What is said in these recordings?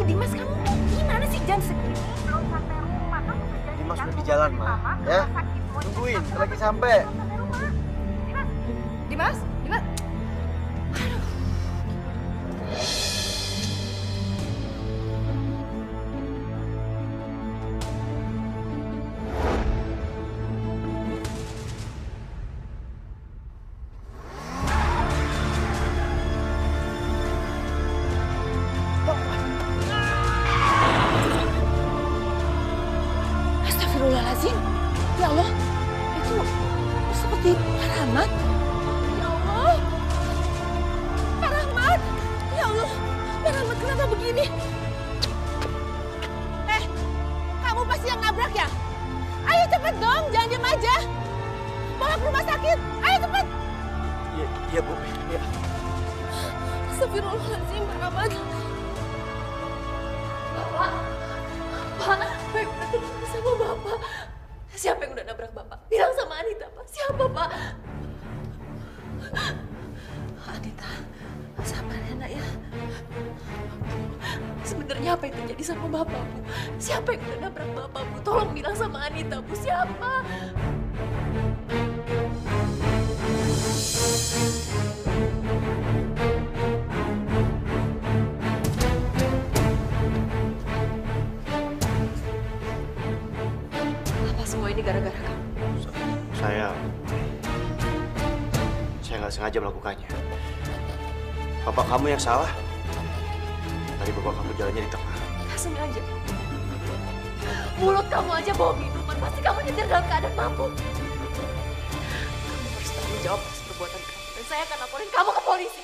Dimas, kamu gimana sih? Jam segini belum sampai rumah. Kamu Dimas udah di jalan, Ma. Ya, tungguin, lagi sampai. Dimas, Dimas. Astagfirullahaladzim. Ya Allah, itu seperti Pak Rahmat. Ya Allah, Pak Rahmat. Ya Allah, Pak Rahmat kenapa begini? Kamu pasti yang nabrak ya? Ayo cepet dong, jangan diam aja. Bawa ke rumah sakit, ayo cepet. Iya, Bu. Iya. Astagfirullahaladzim, Pak Rahmat. Bapak, baik bertemu sama Bapak. Siapa yang udah nabrak Bapak? Bilang sama Anita, Pak. Siapa, Pak? Anita, sabar ya, Nak ya. Sebenarnya apa yang terjadi sama Bapak, Bu? Siapa yang udah nabrak Bapak, Bu? Tolong bilang sama Anita, Bu. Siapa? Apa semua ini gara-gara kamu? Saya nggak sengaja melakukannya. Bapak kamu yang salah. Tadi bapak kamu jalannya di tengah. Gak sengaja. Mulut kamu aja bawa minuman. Pasti kamu nyetir dalam keadaan mabuk. Kamu harus tanggung jawab atas perbuatan kamu. Dan saya akan laporin kamu ke polisi.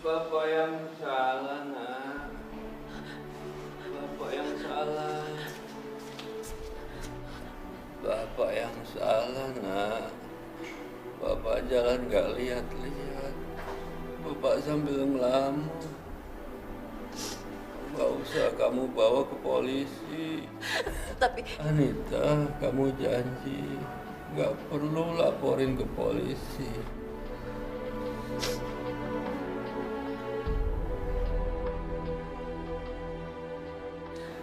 Bapak yang salah, Nak. Bapak yang salah. Bapak yang salah, Nak. Bapak jalan gak lihat-lihat. Bapak sambil ngelamun. Gak usah kamu bawa ke polisi. Tapi Anita, kamu janji gak perlu laporin ke polisi.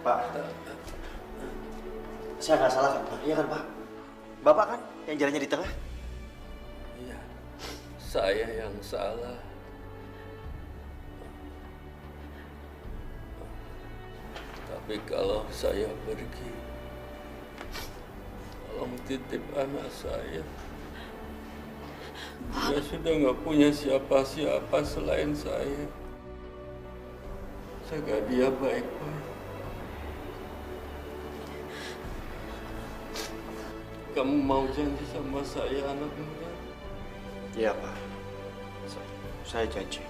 Pak, saya nggak salah kan, Pak? Iya kan, Pak? Bapak kan yang jalannya di tengah? Iya, saya yang salah. Tapi kalau saya pergi, tolong titip anak saya. Dia sudah nggak punya siapa-siapa selain saya. Jaga dia baik-baik. Kamu mau janji sama saya, anak muda? Iya, Pak. Saya janji.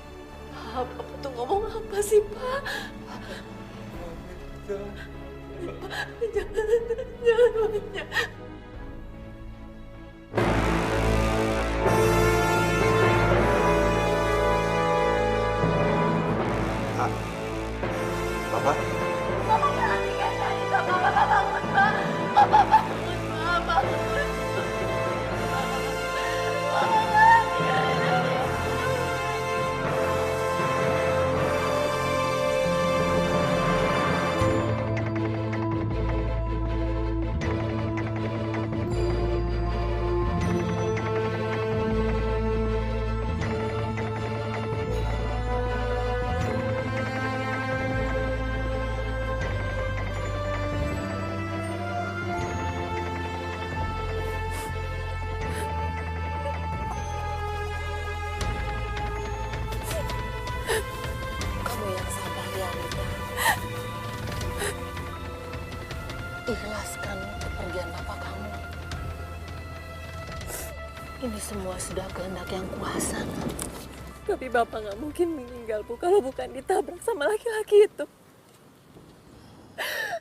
Bapak tuh ngomong apa sih, Pak? Jangan. Bapak? Bapak jangan tinggalin Anita, Bapak bangun, Pak. Bapak bangun, Pak. Bangun. Bapak jangan tinggalin Anita. Kamu yang sabar ya, Anita. Ikhlaskan kepergian bapak kamu. Ini semua sudah kehendak yang kuasa. Tapi bapak nggak mungkin meninggal, Bu, kalau bukan ditabrak sama laki-laki itu.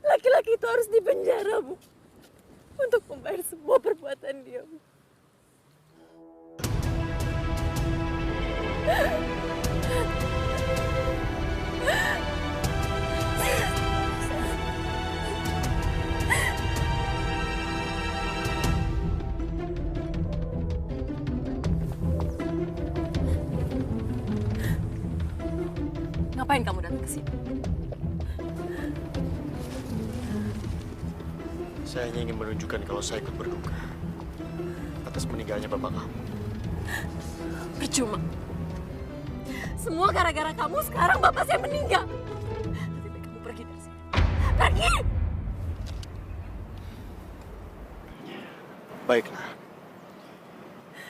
Laki-laki itu harus dipenjara, Bu, untuk membayar semua perbuatan dia, Bu. Ngapain kamu datang ke sini? Saya hanya ingin menunjukkan kalau saya ikut berduka atas meninggalnya bapak kamu. Percuma. Semua gara-gara kamu sekarang bapak saya meninggal. Lebih baik kamu pergi dari sini. Pergi! Baiklah.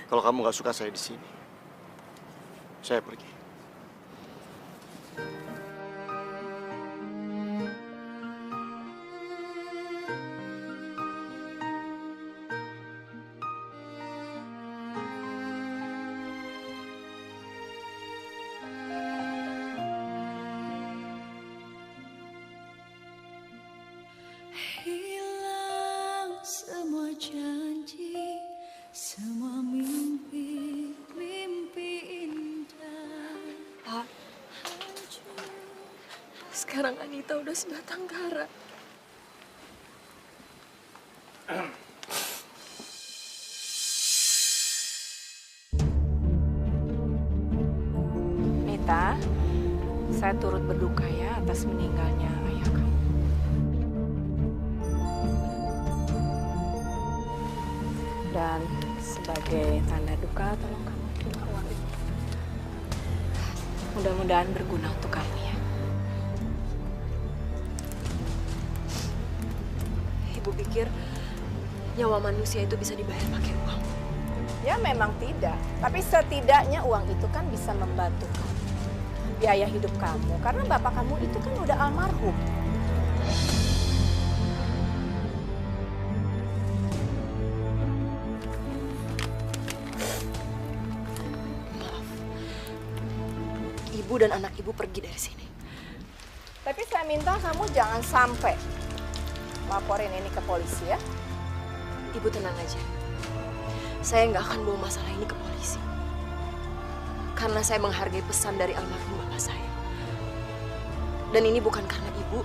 Kalau kamu nggak suka saya di sini, saya pergi. Hilang semua janji, semua mimpi, mimpi indah. Pak, sekarang Anita udah sebatang kara. Nita, saya turut berduka ya atas meninggalnya ayah kamu. Dan sebagai tanda duka, tolong kamu terima uang ini. Mudah-mudahan berguna untuk kamu ya. Ibu pikir nyawa manusia itu bisa dibayar pakai uang. Ya memang tidak, tapi setidaknya uang itu kan bisa membantu kamu. Biaya hidup kamu, karena bapak kamu itu kan udah almarhum. Maaf. Ibu dan anak ibu pergi dari sini. Tapi saya minta kamu jangan sampai laporin ini ke polisi ya. Ibu tenang aja. Saya nggak akan bawa masalah ini ke polisi. Karena saya menghargai pesan dari almarhum bapak saya. Dan ini bukan karena ibu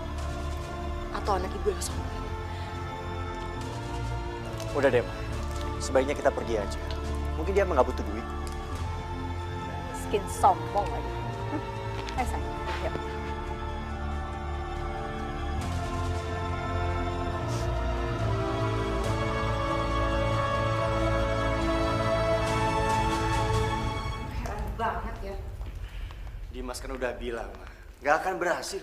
atau anak ibu yang sombong. Udah deh, Ma. Sebaiknya kita pergi aja. Mungkin dia nggak butuh duit. Miskin sombong lagi. Ayo sayang, yuk. Heran banget ya. Dimas kan udah bilang, Ma. Nggak akan berhasil.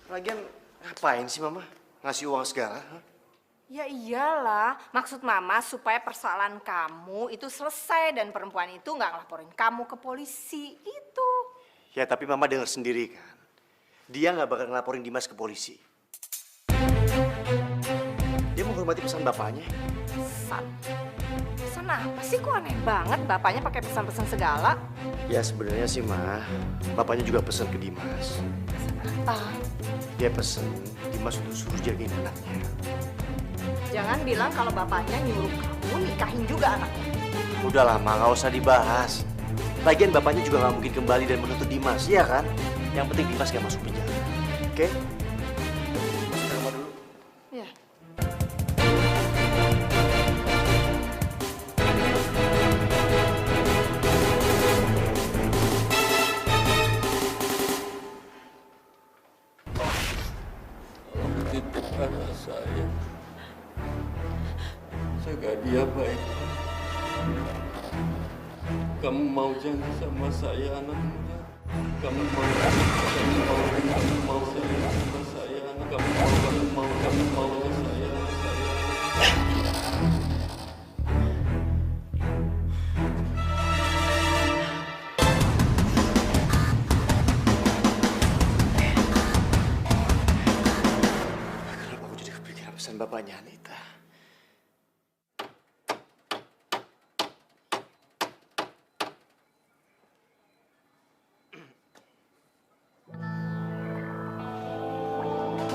Lagian ngapain sih Mama ngasih uang segala? Hah? Ya iyalah, maksud Mama supaya persoalan kamu itu selesai dan perempuan itu nggak ngelaporin kamu ke polisi, itu. Ya tapi Mama dengar sendiri kan. Dia nggak bakal ngelaporin Dimas ke polisi. Dia menghormati pesan bapaknya. Pesan? Pesan apa sih? Kok aneh banget bapaknya pakai pesan-pesan segala? Ya sebenarnya sih Ma, bapaknya juga pesan ke Dimas. Pesan apa? Dia pesen Dimas untuk suruh jagain anaknya. Jangan bilang kalau bapaknya nyuruh kamu nikahin juga anaknya. Udah lama, nggak usah dibahas. Lagian bapaknya juga nggak mungkin kembali dan menuntut Dimas, iya kan? Yang penting Dimas nggak masuk penjara. Oke? Masuk ke kamar dulu. Ya. Kamu titipkan saya. Jaga dia baik. Kamu mau janji sama saya anak muda? Kamu mau janji sama saya anak? Kamu mau saya. Kenapa aku jadi kepikiran pesan bapaknya Anita?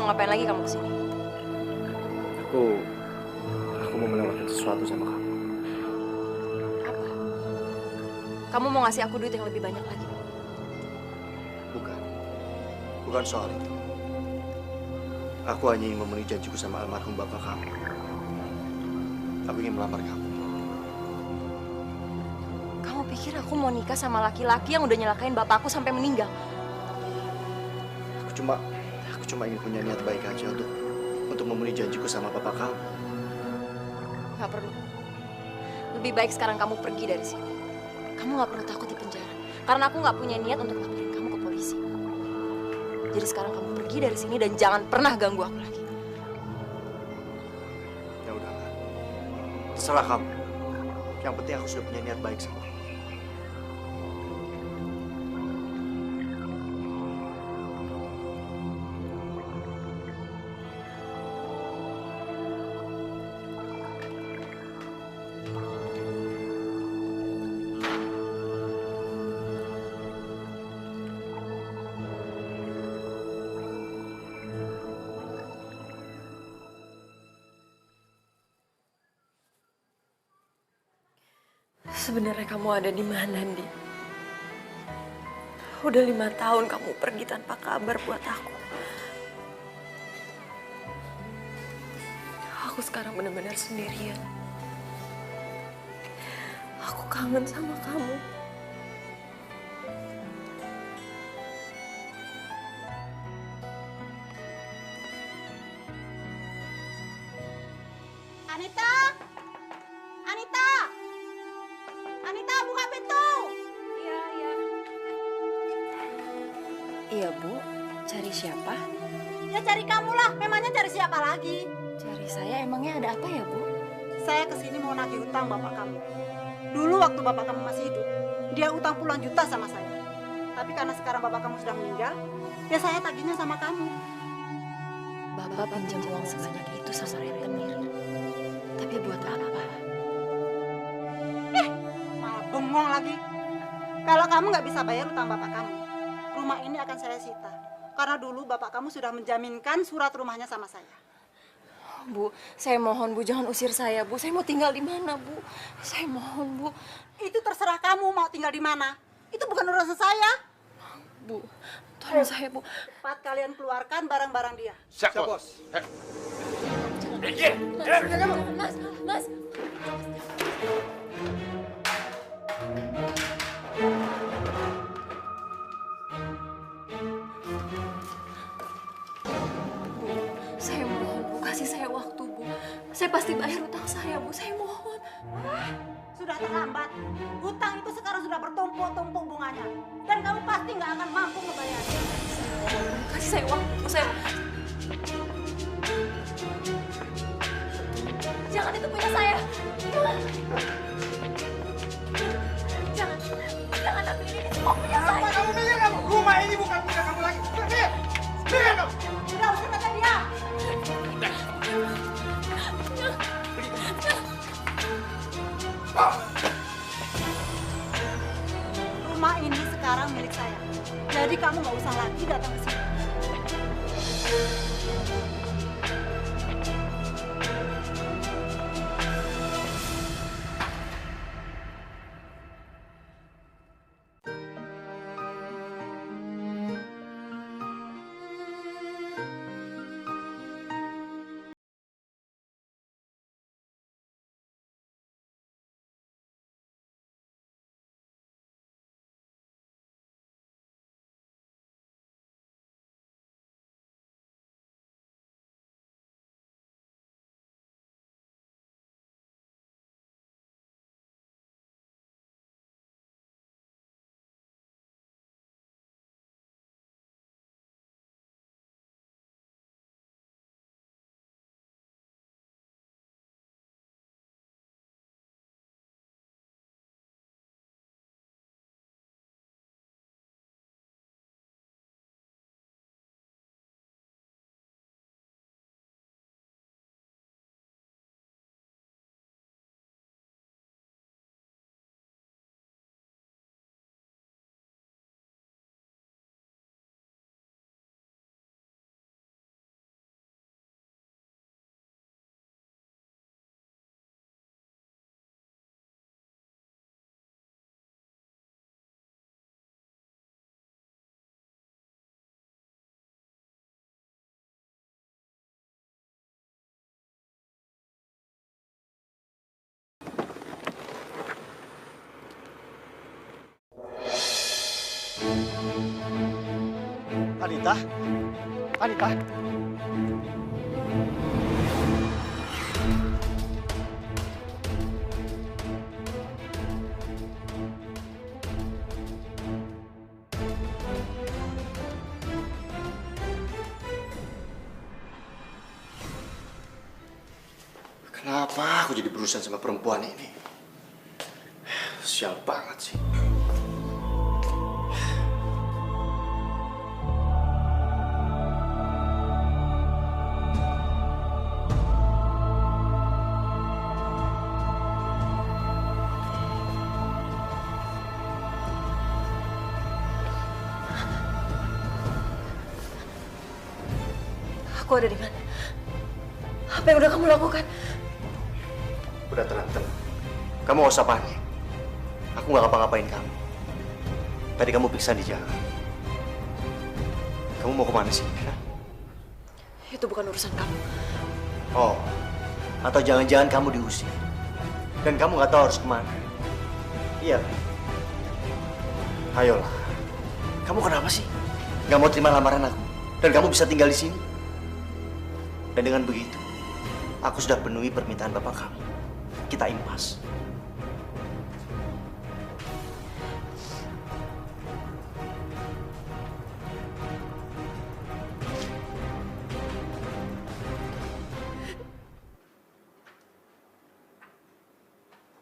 Mau ngapain lagi kamu kesini? Aku mau menawarkan sesuatu sama kamu. Apa? Kamu mau ngasih aku duit yang lebih banyak lagi? Bukan soal itu. Aku hanya ingin memenuhi janjiku sama almarhum bapak kamu. Aku ingin melamar kamu. Kamu pikir aku mau nikah sama laki-laki yang udah nyelakain bapakku sampai meninggal? Aku cuma ingin punya niat baik aja untuk memenuhi janjiku sama papa kamu. Gak perlu. Lebih baik sekarang kamu pergi dari sini. Kamu gak perlu takut di penjara. Karena aku gak punya niat untuk laporin kamu ke polisi. Jadi sekarang kamu pergi dari sini dan jangan pernah ganggu aku lagi. Ya udah, terserah kamu. Yang penting aku sudah punya niat baik sama kamu. Sebenarnya kamu ada di mana, Ndi? Udah 5 tahun kamu pergi tanpa kabar buat aku. Aku sekarang benar-benar sendirian. Aku kangen sama kamu. Anita! Anita! Anita, buka pintu! Iya, iya. Iya, Bu. Cari siapa? Ya cari kamu lah, memangnya cari siapa lagi? Cari saya, emangnya ada apa ya, Bu? Saya kesini mau nagih utang bapak kamu. Dulu waktu bapak kamu masih hidup, dia utang puluhan juta sama saya. Tapi karena sekarang bapak kamu sudah meninggal, ya saya tagihnya sama kamu. Bapak pinjam uang sebanyak itu sama rentenir. Tapi buat apa? Malah bengong lagi. Kalau kamu nggak bisa bayar utang bapak kamu, rumah ini akan saya sita. Karena dulu bapak kamu sudah menjaminkan surat rumahnya sama saya. Bu, saya mohon, Bu, jangan usir saya, Bu. Saya mau tinggal di mana, Bu? Saya mohon, Bu. Itu terserah kamu mau tinggal di mana. Itu bukan urusan saya. Bu, tolong saya, Bu. Cepat kalian keluarkan barang-barang dia. Siap, Bos. Mas, Mas. Bu, saya mohon, Bu. Kasih saya waktu, Bu. Saya pasti bayar utang saya, Bu. Saya mohon. Sudah terlambat. Hutang itu sekarang sudah bertumpuk-tumpuk bunganya. Dan kamu pasti nggak akan mampu membayarnya. Kasih saya waktu, Bu. Saya... Jangan, itu punya saya. Jangan. Jangan ambil ini. Semua punya saya. Apa kamu mikir kamu? Rumah ini bukan punya kamu lagi. Mikir! Mikir kamu! Sudah usir saja dia. Rumah ini sekarang milik saya. Jadi kamu nggak usah lagi datang ke sini. Anita? Anita? Kenapa aku jadi berurusan sama perempuan ini? Sial banget sih. Aku ada di mana? Apa yang udah kamu lakukan? Udah tenang. Kamu gak usah panik. Aku gak ngapa-ngapain kamu. Tadi kamu pingsan di jalan. Kamu mau kemana sih? Hah? Itu bukan urusan kamu. Oh, atau jangan-jangan kamu diusir. Dan kamu gak tahu harus kemana. Iya. Ayolah. Kamu kenapa sih? Gak mau terima lamaran aku? Dan kamu bisa tinggal di sini? Dan dengan begitu, aku sudah penuhi permintaan bapak kamu. Kita impas.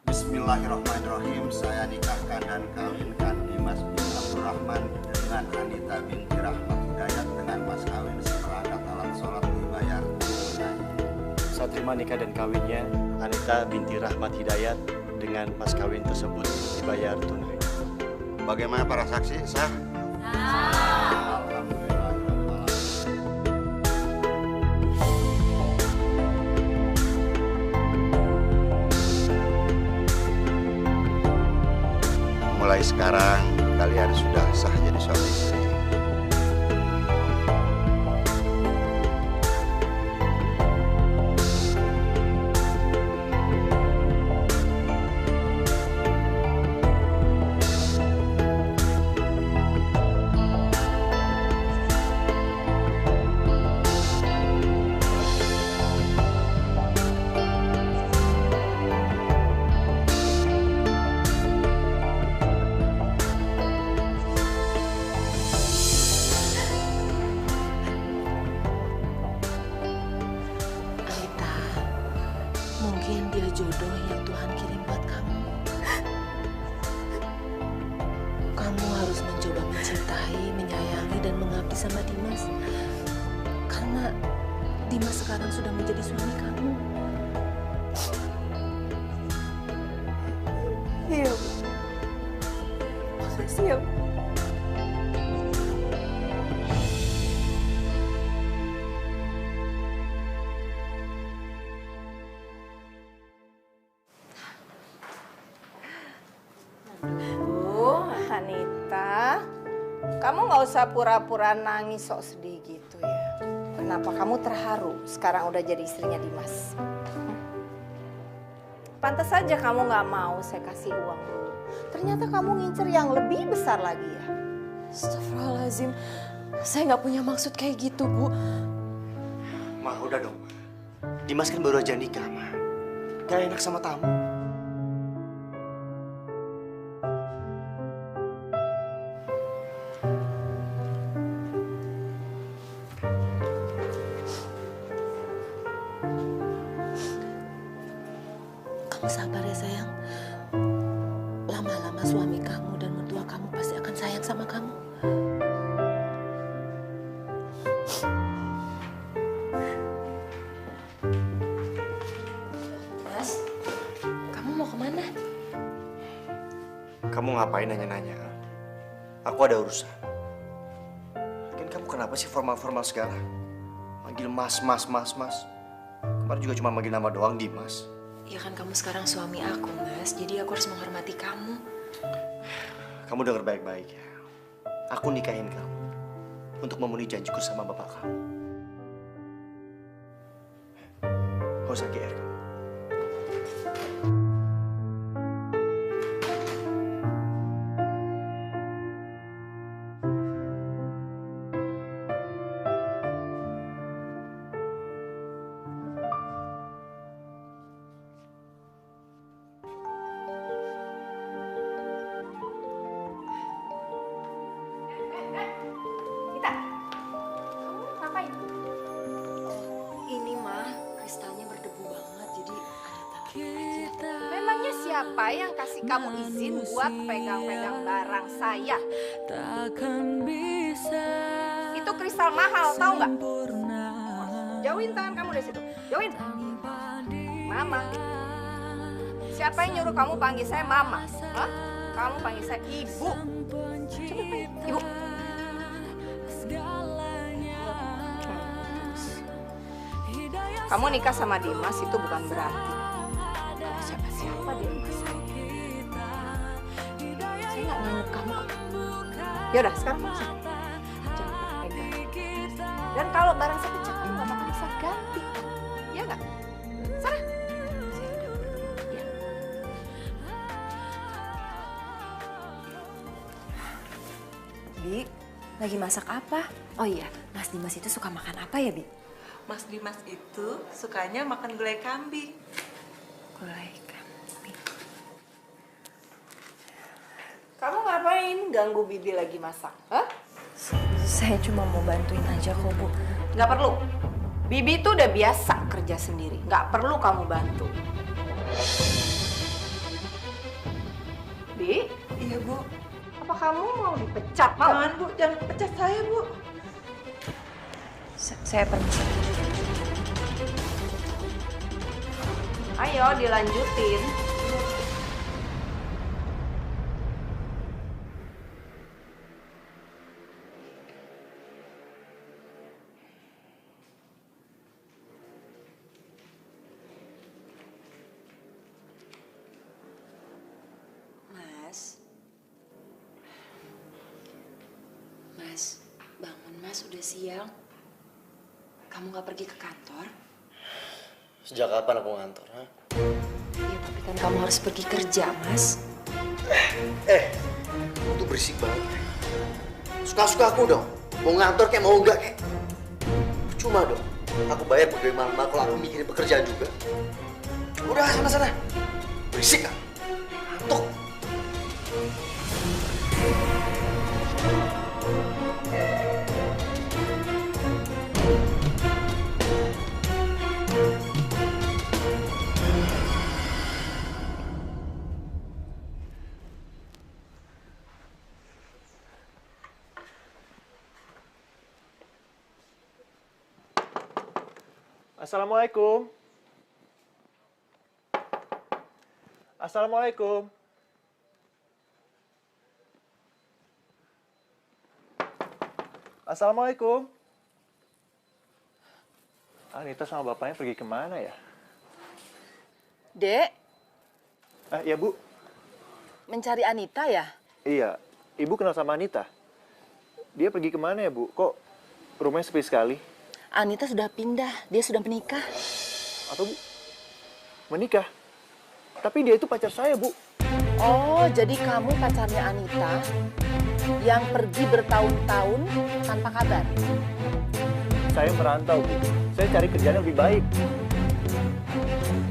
Bismillahirrahmanirrahim. Saya nikahkan dan kawinkan Dimas bin Abdurrahman dengan Anita binti Rahmat Hidayat dengan mas kawin seperangkat alat sholat dibayar tunai. Saya terima nikah dan kawinnya Anita binti Rahmat Hidayat dengan mas kawin tersebut dibayar tunai. Bagaimana para saksi? Sah? Mulai sekarang kalian sudah sah jadi suami istri. Anita, mungkin dia jodoh yang Tuhan kirim buat kamu. Kamu harus mencoba mencintai, menyayangi, dan mengabdi sama Dimas. Karena Dimas sekarang sudah menjadi suami kamu. Iya, Bu. Makasih ya, Bu. Anita, kamu nggak usah pura-pura nangis sok sedih gitu ya. Kenapa kamu terharu sekarang udah jadi istrinya Dimas? Pantas saja kamu nggak mau saya kasih uang dulu. Ternyata kamu ngincer yang lebih besar lagi ya. Astagfirullahaladzim, saya nggak punya maksud kayak gitu, Bu. Ma, udah dong. Dimas kan baru aja nikah, Ma. Gak enak sama tamu. Kamu sabar ya, sayang. Lama-lama suami kamu dan mertua kamu pasti akan sayang sama kamu. Mas, kamu mau kemana? Kamu ngapain nanya-nanya? Aku ada urusan. Kan kamu kenapa sih formal-formal segala? Manggil mas. Kemarin juga cuma manggil nama doang, Dimas. Ya kan kamu sekarang suami aku, Mas. Jadi aku harus menghormati kamu. Kamu denger baik-baik ya. Aku nikahin kamu untuk memenuhi janjiku sama bapak kamu. Gak usah GR kamu. Siapa yang kasih kamu izin buat pegang-pegang barang saya? Takkan bisa. Itu kristal mahal, tahu nggak? Jauhin tangan kamu dari situ. Jauhin. Mama. Siapa yang nyuruh kamu panggil saya Mama? Hah? Kamu panggil saya Ibu. Coba panggil Ibu. Kamu nikah sama Dimas itu bukan berarti kamu siapa-siapa di rumah saya. Saya nggak nganggep kamu kok. Yaudah, sekarang kamu sana. Jangan pernah pegang. Dan kalau barang saya pecah, kamu nggak bakal bisa ganti. Iya nggak? Sana. Saya udah pergi. Ya. Bi, lagi masak apa? Oh iya, Mas Dimas itu suka makan apa ya, Bi? Mas Dimas itu sukanya makan gulai kambing. Gulai kambing. Kamu ngapain ganggu Bibi lagi masak? Hah? Saya cuma mau bantuin aja kok, Bu. Nggak perlu. Bibi tuh udah biasa kerja sendiri. Nggak perlu kamu bantu. Bi? Iya, Bu. Apa kamu mau dipecat? Mau? Jangan, Bu. Jangan pecat saya, Bu. Saya permisi. Ayo dilanjutin. Mas, bangun Mas, udah siang. Kamu gak pergi ke kantor? Sejak kapan aku ngantor, ha? Ya, tapi kan kamu harus pergi kerja, Mas. Kamu tuh berisik banget. Suka-suka aku dong. Mau ngantor kayak mau enggak kayak. Cuma dong. Aku bayar pegawai mama kalau aku mikirin pekerjaan juga. Udah, sana-sana. Berisik kan? Ngantuk. Assalamualaikum. Assalamualaikum. Assalamualaikum. Anita sama bapaknya pergi kemana ya? Dek, Ya, Bu. mencari Anita ya? Iya, Ibu kenal sama Anita. Dia pergi kemana ya, Bu? Kok rumahnya sepi sekali? Anita sudah pindah, dia sudah menikah. Apa, Bu? Menikah? Tapi dia itu pacar saya, Bu. Oh, jadi kamu pacarnya Anita yang pergi bertahun-tahun tanpa kabar? Saya merantau, Bu. Saya cari kerjaan yang lebih baik.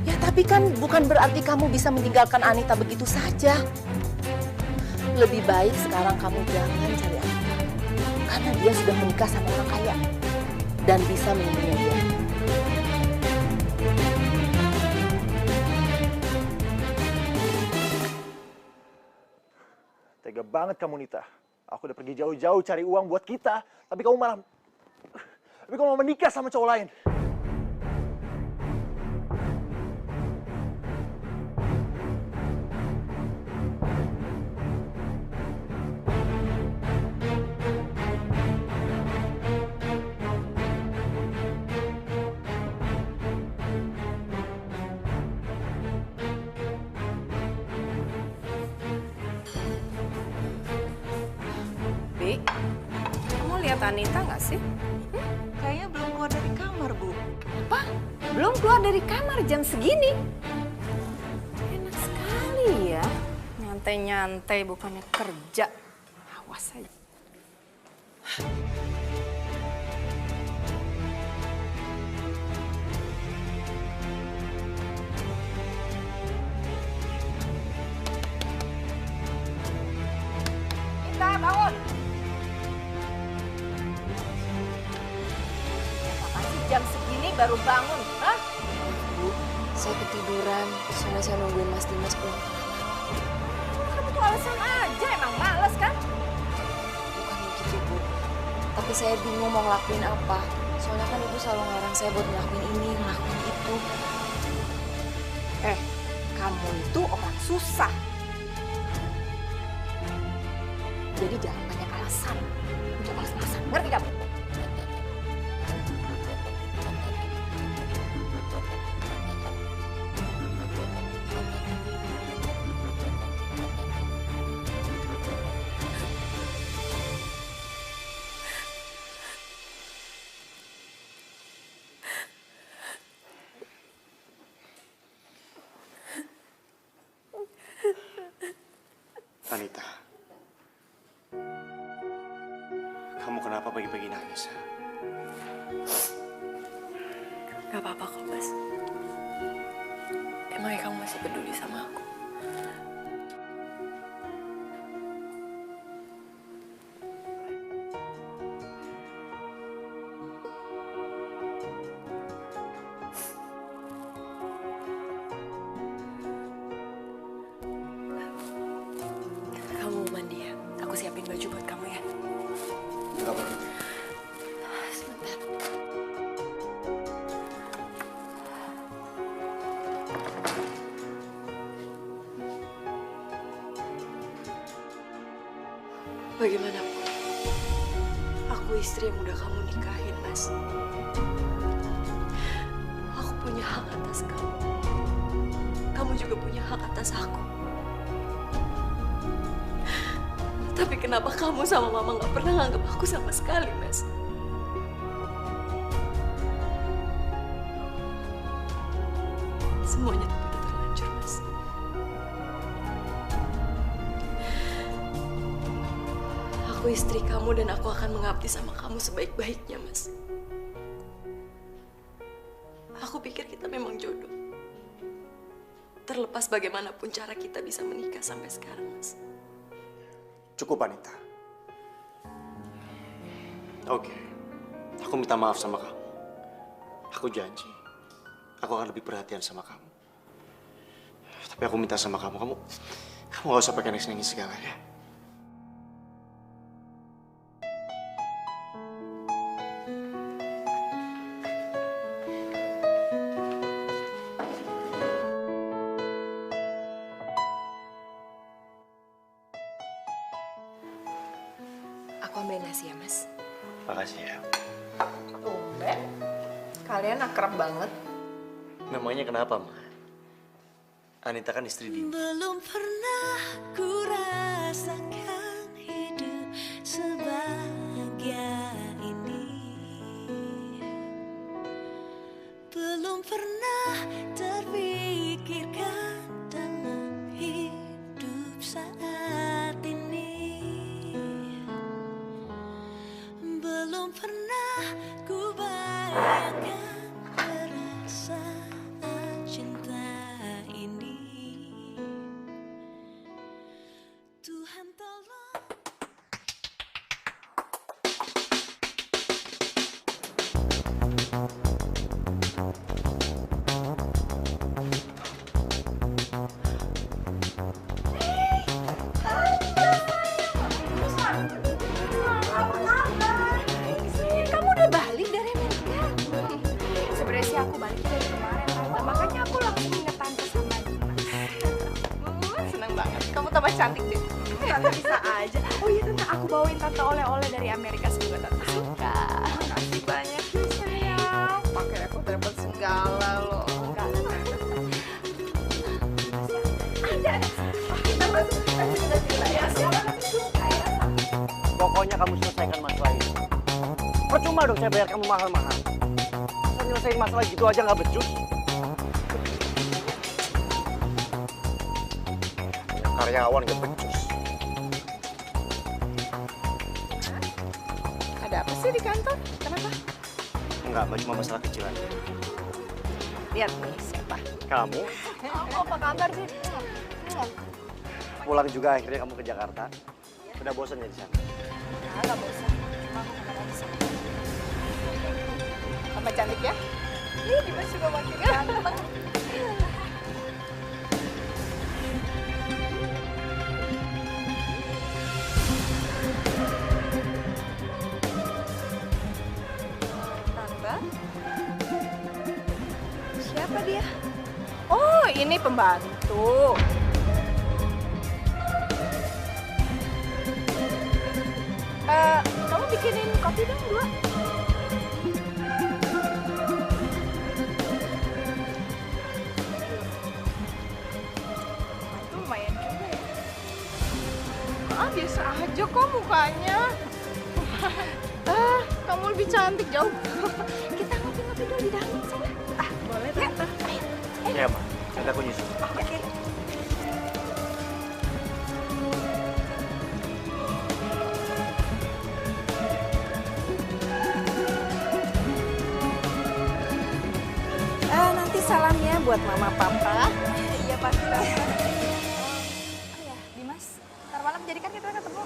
Ya, tapi kan bukan berarti kamu bisa meninggalkan Anita begitu saja. Lebih baik sekarang kamu jangan cari Anita. Karena dia sudah menikah sama orang kaya. Dan bisa melindungi dia. Tega banget kamu, Nita. Aku udah pergi jauh-jauh cari uang buat kita. Tapi kamu malah menikah sama cowok lain. Bi, kamu lihat Anita nggak sih? Kayaknya belum keluar dari kamar, Bu. Apa? Belum keluar dari kamar jam segini? Enak sekali ya. Nyantai-nyantai bukannya kerja. Awas aja. Kita bangun. Kenapa sih jam segini baru bangun? Hah? Bu, saya ketiduran. Soalnya saya nungguin Mas Dimas pulang. alasan aja, emang males kan? Bukan begitu, Bu. Tapi saya bingung mau ngelakuin apa. Soalnya kan Ibu selalu ngelarang saya buat ngelakuin ini, ngelakuin itu. Kamu itu orang susah. Jadi jangan banyak alasan untuk alasan. Ngerti gak? Anita, kamu kenapa pagi-pagi nangis? Gak apa-apa kok, Mas. Emangnya kamu masih peduli sama aku? Kamu mau mandi ya? Aku siapin baju buat kamu ya. Enggak apa-apa. Sebentar. Bagaimanapun, aku istri yang udah kamu nikahin, Mas. Aku punya hak atas kamu. Kamu juga punya hak atas aku. Tapi kenapa kamu sama Mama gak pernah nganggap aku sama sekali, Mas? Semuanya tuh udah terlanjur, Mas. Aku istri kamu dan aku akan mengabdi sama kamu sebaik-baiknya, Mas. Aku pikir kita memang jodoh. Terlepas bagaimanapun cara kita bisa menikah sampai sekarang, Mas. Cukup, Anita. Oke, aku minta maaf sama kamu. Aku janji, aku akan lebih perhatian sama kamu. Tapi aku minta sama kamu gak usah pakai nangis-nangis segala ya. Aku ambilin nasi ya, Mas. Makasih ya. Tumben. Kalian akrab banget. Memangnya kenapa, Ma? Anita kan istri Dini. Belum pernah ku rasakan hidup sebahagia ini. Belum pernah terpikirkan dalam hidup saat ini. Belum pernah ku bayangkan perasaan cinta ini. Tuhan tolong. Kamu udah balik dari Amerika? Sebenarnya sih aku balik dari kemarin, Tante. Makanya aku langsung inget Tante sama Dina. Seneng banget. Kamu tambah cantik deh. Tante bisa aja. Oh iya, Tante. Aku bawain Tante oleh-oleh dari Amerika. Semoga Tante suka. Makasih banyak ya, sayang. Pakai repot-repot segala loh. Ada. Kita masuk. Kita cerita ya. Siapa yang suka ya? Pokoknya kamu selesaikan masalah ini. Percuma dong saya bayar kamu mahal-mahal. Saya nyelesain masalah gitu aja nggak becus. Karyawan nggak becus. Ada apa sih di kantor? Kenapa? Enggak, cuma masalah kecil aja. Lihat nih siapa. Kamu Apa kabar sih? pulang juga akhirnya kamu ke Jakarta. Udah bosan ya di sana? Nggak bosan. Cuma aku ketemu di sana. Tambah cantik ya? Ih, Dimas juga makin ganteng. Ini pembantu. Kamu bikinin kopi dong 2. Itu lumayan juga ya. Biasa aja kok mukanya. Kamu lebih cantik jauh. Kita ngopi-ngopi dulu di dalam sana. Boleh tante. Ya, Ma. Nanti aku nyusul. Oke. Nanti salamnya buat mama papa. Iya pasti. Oh ya, Dimas. Ntar malam jadi kan kita ketemu.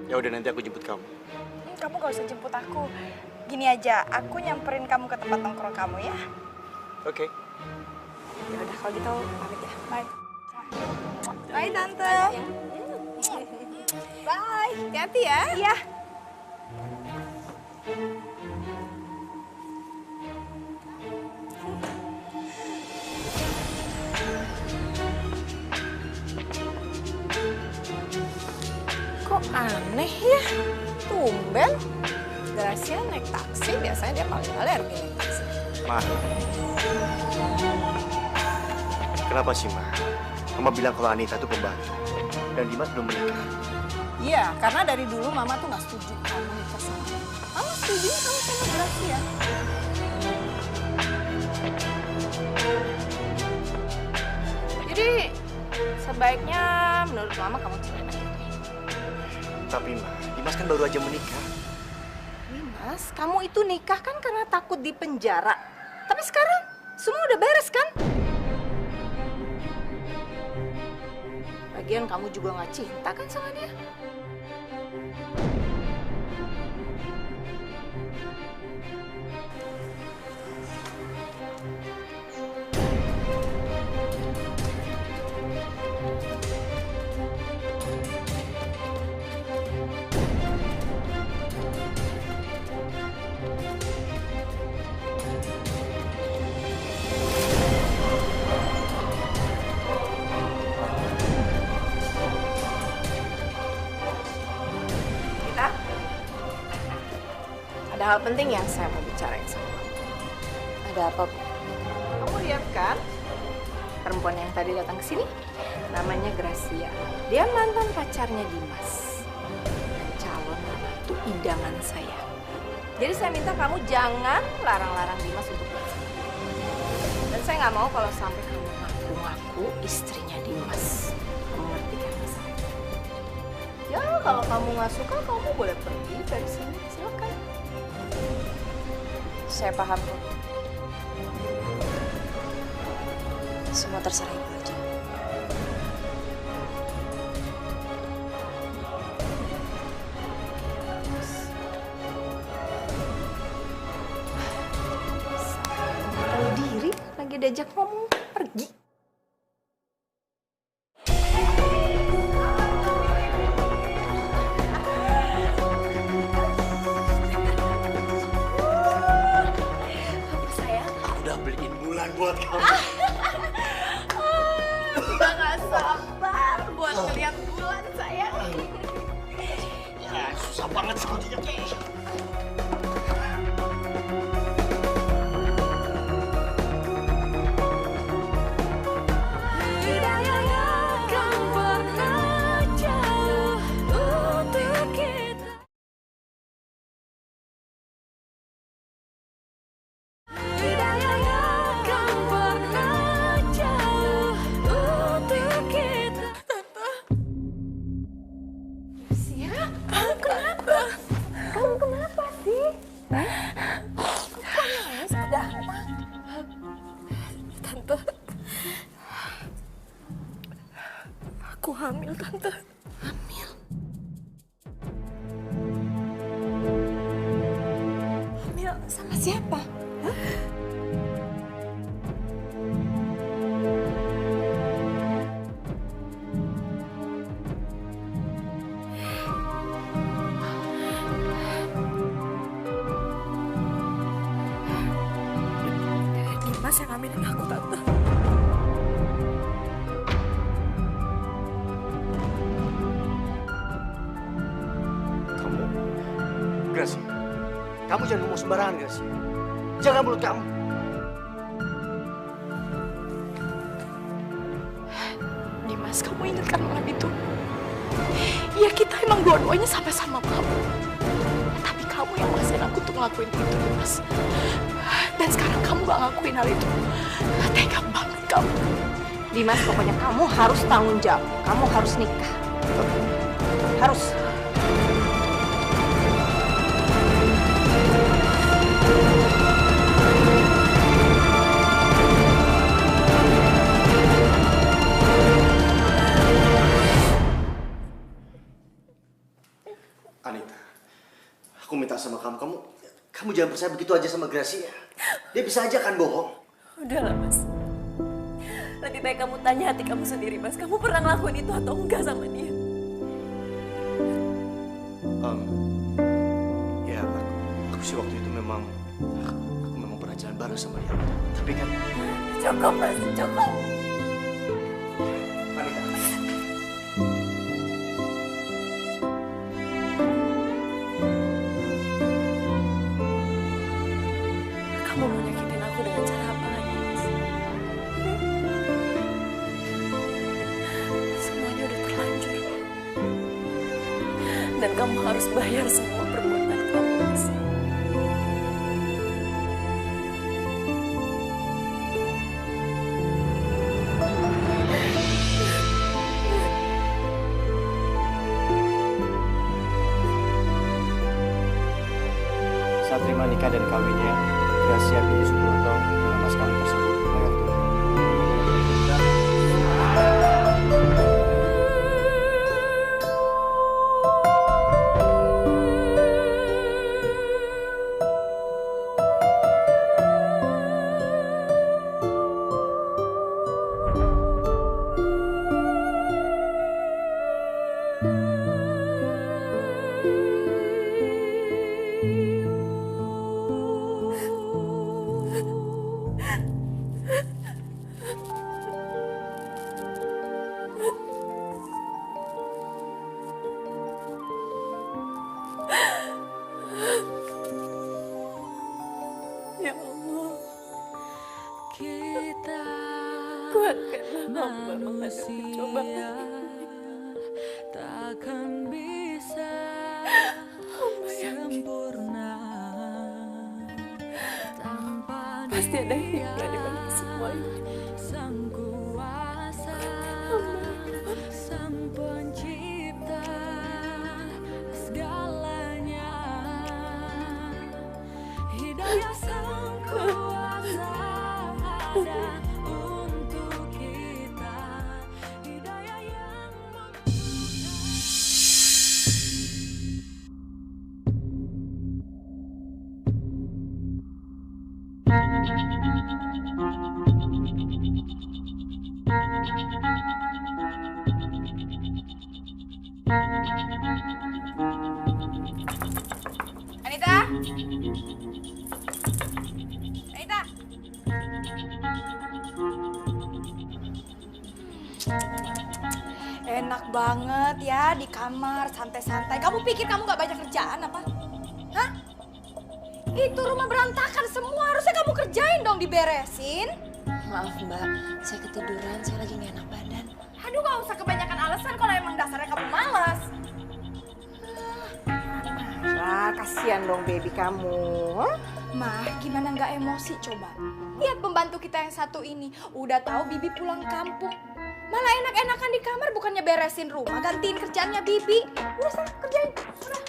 Ya udah, nanti aku jemput kamu. Kamu gak usah jemput aku. Gini aja, aku nyamperin kamu ke tempat nongkrong kamu ya. Oke. Ya udah kalau gitu pamit ya. Bye. Bye tante. Bye. Hati-hati ya. Iya. Kok aneh ya? Tumben. Gracia naik taksi, biasanya dia paling alergi naik taksi. Ma. Kenapa sih, Ma? Mama bilang kalau Anita tuh pembantu. Dan Dimas belum menikah. Iya, karena dari dulu Mama tuh nggak setuju kamu nikah sama dia. Mama setuju kamu sama Gracia. Jadi sebaiknya menurut Mama kamu cerai aja deh. Tapi, Ma, Dimas kan baru aja menikah. Dimas, kamu itu nikah kan karena takut di penjara. Tapi sekarang semua udah beres kan? Lagian kamu juga nggak cinta kan sama dia? Ada hal penting yang saya mau bicarain sama kamu. Ada apa, Bu? Kamu lihat kan? Perempuan yang tadi datang ke sini namanya Gracia. Dia mantan pacarnya Dimas. Dan calon menantu idaman saya. Jadi saya minta kamu jangan larang-larang Dimas untuk bersama. Dan saya nggak mau kalau sampai kamu ngaku-ngaku istrinya Dimas. Kamu ngerti kan masalahnya? Ya, kalau kamu nggak suka, kamu boleh pergi dari sini. Silakan. Saya paham kok. Semua terserah Ibu aja. Tahu diri lagi diajak ngomong pergi. Buat kamu. Udah gak sabar buat ngeliat bulan, sayang. Ya, susah banget sebetulnya. Aku hamil, Tante. Hamil? Hamil sama siapa? Hah? Dimas yang hamilin aku, Tante. Gracia. Kamu jangan ngomong sembarangan, Gracia. Jaga mulut kamu. Dimas, kamu ingat kan malam itu? Ya kita emang dua-duanya sama-sama mabuk. Tapi kamu yang maksain aku untuk ngelakuin itu, Dimas. Dan sekarang kamu gak ngakuin hal itu. Tega banget kamu. Dimas, pokoknya kamu harus tanggung jawab. Kamu harus nikah. Harus. Anita, aku minta sama kamu jangan percaya begitu aja sama Gracia. Dia bisa aja kan bohong. Udahlah, Mas. Lebih baik kamu tanya hati kamu sendiri, Mas. Kamu pernah ngelakuin itu atau enggak sama dia? Ya, aku sih waktu itu memang pernah jalan bareng sama dia. Tapi kan... Cukup, Mas. Cukup. Anita. Kamu mau nyakitin aku dengan cara apa lagi, Mas? Semuanya udah terlanjur. Dan kamu harus bayar semua perbuatan kamu, Mas. Saat terima nikah dan kawinnya, Gracia binti Suburto dengan mas kawin tersebut bayar tunai. Ya Allah, kuatkanlah hamba menghadapi cobaan. Takkan bisa sempurna tanpa Pasti ada hikmah di balik semua ini. Sang kuasa, sang pencipta segalanya, hidayah sang kuasa ada untuk kita, hidayah yang Anita? Anita? Enak banget ya di kamar, santai-santai. Kamu pikir kamu gak banyak kerjaan apa? Hah? Itu rumah berantakan semua, harusnya kamu kerjain dong, diberesin. Maaf, Mbak. Saya ketiduran, saya lagi gak enak badan. Aduh, gak usah kebanyakan alasan kalau emang dasarnya kamu malas. Nah, kasihan dong baby kamu. Mah, gimana nggak emosi coba? Lihat pembantu kita yang satu ini, udah tahu Bibi pulang kampung. Malah enak-enakan di kamar, bukannya beresin rumah, gantiin kerjaannya Bibi. Udah sana, kerjain. Udah.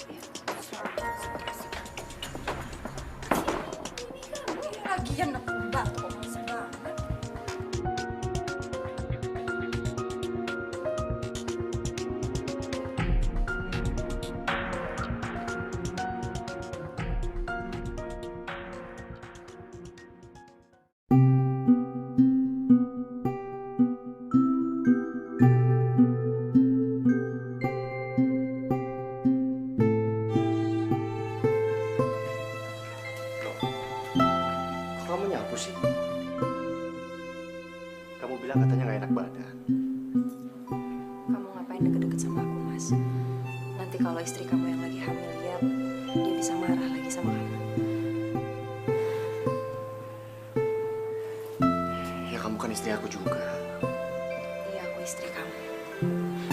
Ini lagian pembantu kok masih banget. Kamu nyapu sih? Kamu bilang katanya gak enak badan. Kamu ngapain deket-deket sama aku, Mas? Nanti kalau istri kamu yang lagi hamil lihat, dia bisa marah lagi sama kamu. Ya kamu kan istri aku juga. Iya, aku istri kamu.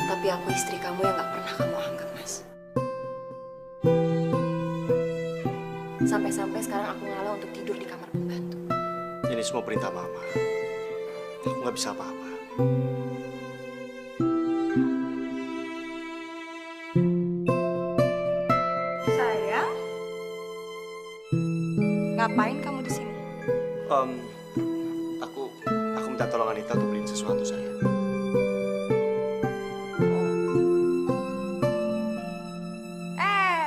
Tapi aku istri kamu yang gak pernah kamu anggap, Mas. Sampai-sampai sekarang aku ngalah untuk tidur di kamar pembantu. Ini semua perintah Mama. Aku nggak bisa apa-apa. Sayang, ngapain kamu di sini? Aku minta tolong Anita untuk beliin sesuatu saya.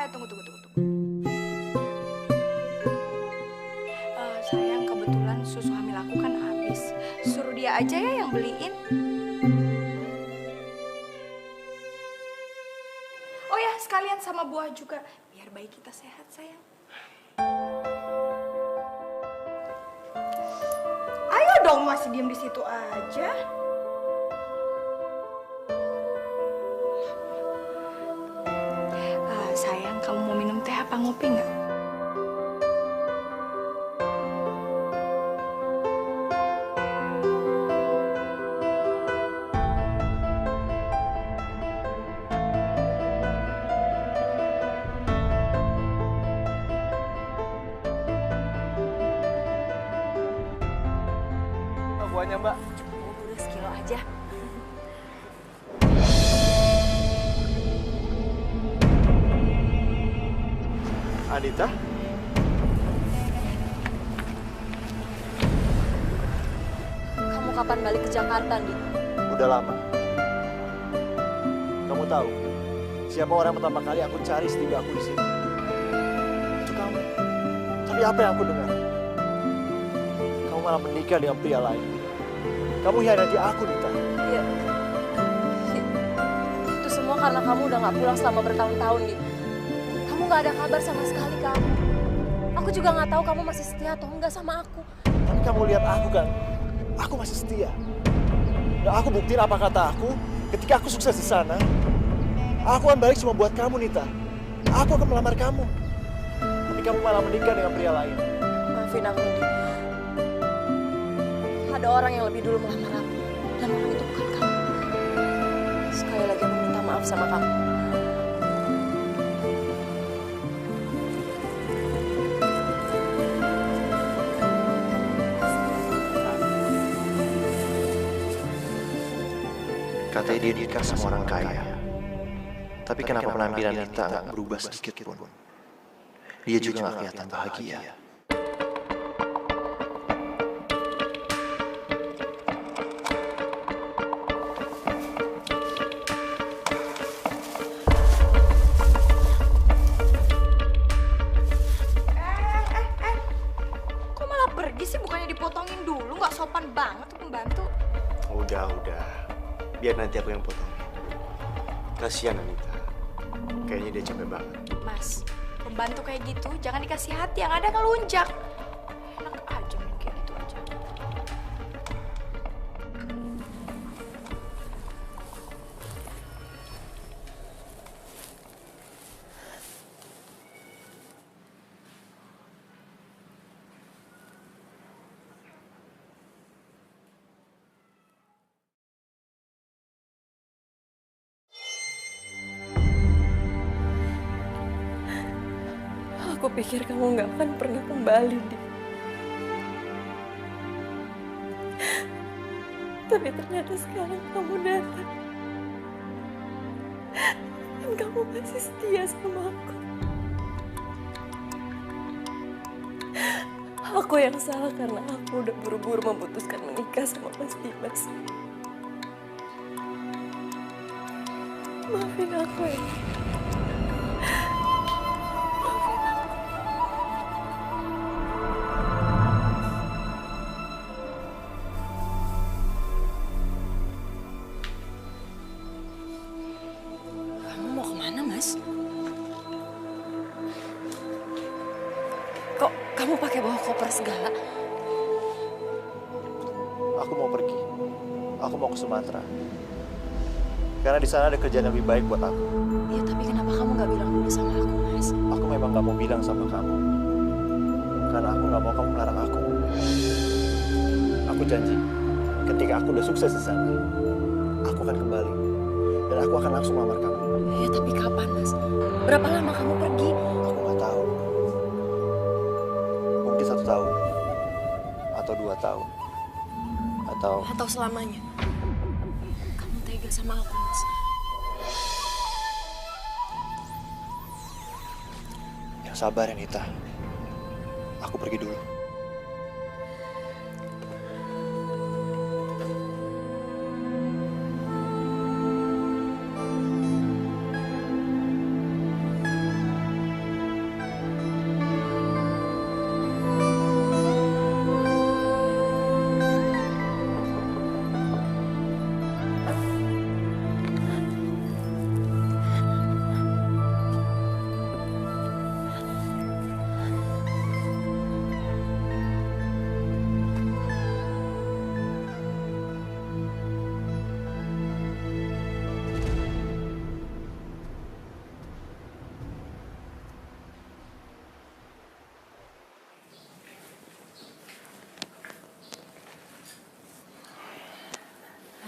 Tunggu. Sayang, kebetulan susu hamil aku kan habis. Suruh dia aja ya yang beliin. Oh ya, sekalian sama buah juga. Biar bayi kita sehat, sayang. Ayo dong, masih diem di situ aja. Sayang, kamu mau minum teh apa ngopi nggak? Buahnya, Mbak. Udah sekilo aja. Anita? Kamu kapan balik ke Jakarta, Di? Udah lama. Kamu tahu siapa orang pertama kali aku cari setiap aku di sini? Itu kamu. Tapi apa yang aku dengar? Kamu malah menikah dengan pria lain. Kamu hianati aku, Nita. Iya. Itu semua karena kamu udah gak pulang selama bertahun-tahun, Di. Kamu gak ada kabar sama sekali ke aku. Aku juga gak tahu kamu masih setia atau enggak sama aku. Tapi kamu lihat aku kan, aku masih setia. Dan aku buktiin apa kata aku, ketika aku sukses di sana, aku akan balik cuma buat kamu, Nita. Aku akan melamar kamu. Tapi kamu malah menikah dengan pria lain. Maafin aku, Di. Ada orang yang lebih dulu melamar aku. Dan orang itu bukan kamu. Sekali lagi aku minta maaf sama kamu. Katanya dia nikah sama orang kaya. Tapi kenapa penampilan Nita nggak berubah sedikit pun? Dia juga nggak kelihatan bahagia. Kok malah pergi sih? Bukannya dipotongin dulu? Nggak sopan banget tuh pembantu. Udah. Biar nanti aku yang potong. Kasihan Anita. Kayaknya dia capek banget. Mas, pembantu kayak gitu jangan dikasih hati, yang ada ngelunjak. Enak aja main kayak gitu aja. Aku pikir kamu gak akan pernah kembali, Di. Tapi ternyata sekarang kamu datang. Dan kamu masih setia sama aku. Aku yang salah karena aku udah buru-buru memutuskan menikah sama Mas Dimas. Maafin aku ya. Kok kamu pakai bawa koper segala? Aku mau pergi. Aku mau ke Sumatera. Karena di sana ada kerjaan yang lebih baik buat aku. Iya, tapi kenapa kamu nggak bilang dulu sama aku, Mas? Aku memang nggak mau bilang sama kamu. Karena aku nggak mau kamu melarang aku. Aku janji, ketika aku udah sukses di sana, aku akan kembali. Dan aku akan langsung melamar kamu. Ya tapi kapan, Mas? Berapa lama kamu pergi? Aku nggak tahu. Mungkin 1 tahun. Atau 2 tahun. Atau selamanya. Kamu tega sama aku, Mas. yang sabar ya, Nita. Aku pergi dulu.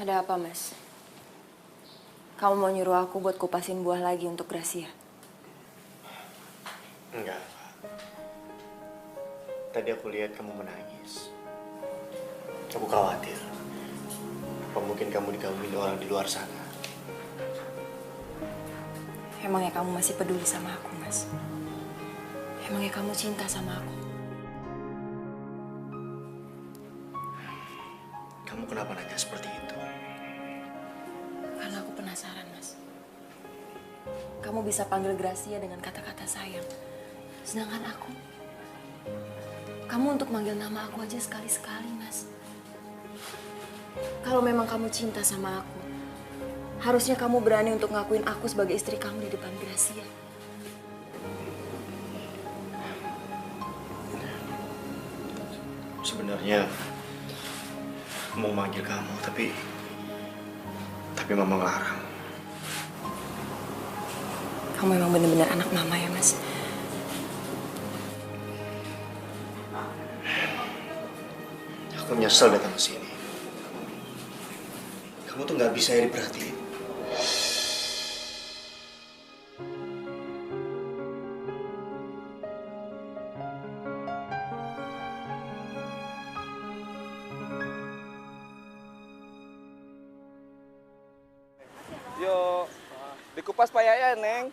Ada apa, Mas? Kamu mau nyuruh aku buat kupasin buah lagi untuk Gracia? Enggak, Pak. Tadi aku lihat kamu menangis. Aku khawatir. Apa mungkin kamu digangguin orang di luar sana? Emangnya kamu masih peduli sama aku, Mas? Emangnya kamu cinta sama aku? Kamu kenapa nanya seperti itu? Karena aku penasaran, Mas. Kamu bisa panggil Gracia dengan kata-kata sayang. Sedangkan aku, kamu untuk manggil nama aku aja sekali-sekali, Mas. Kalau memang kamu cinta sama aku, harusnya kamu berani untuk ngakuin aku sebagai istri kamu di depan Gracia. Sebenarnya mau manggil kamu, tapi mama ngelarang. Kamu memang benar-benar anak mama ya, Mas. Aku nyesel datang ke sini. Kamu tuh nggak bisa ya diperhatiin. Yo, dikupas Pak Yaya, Neng.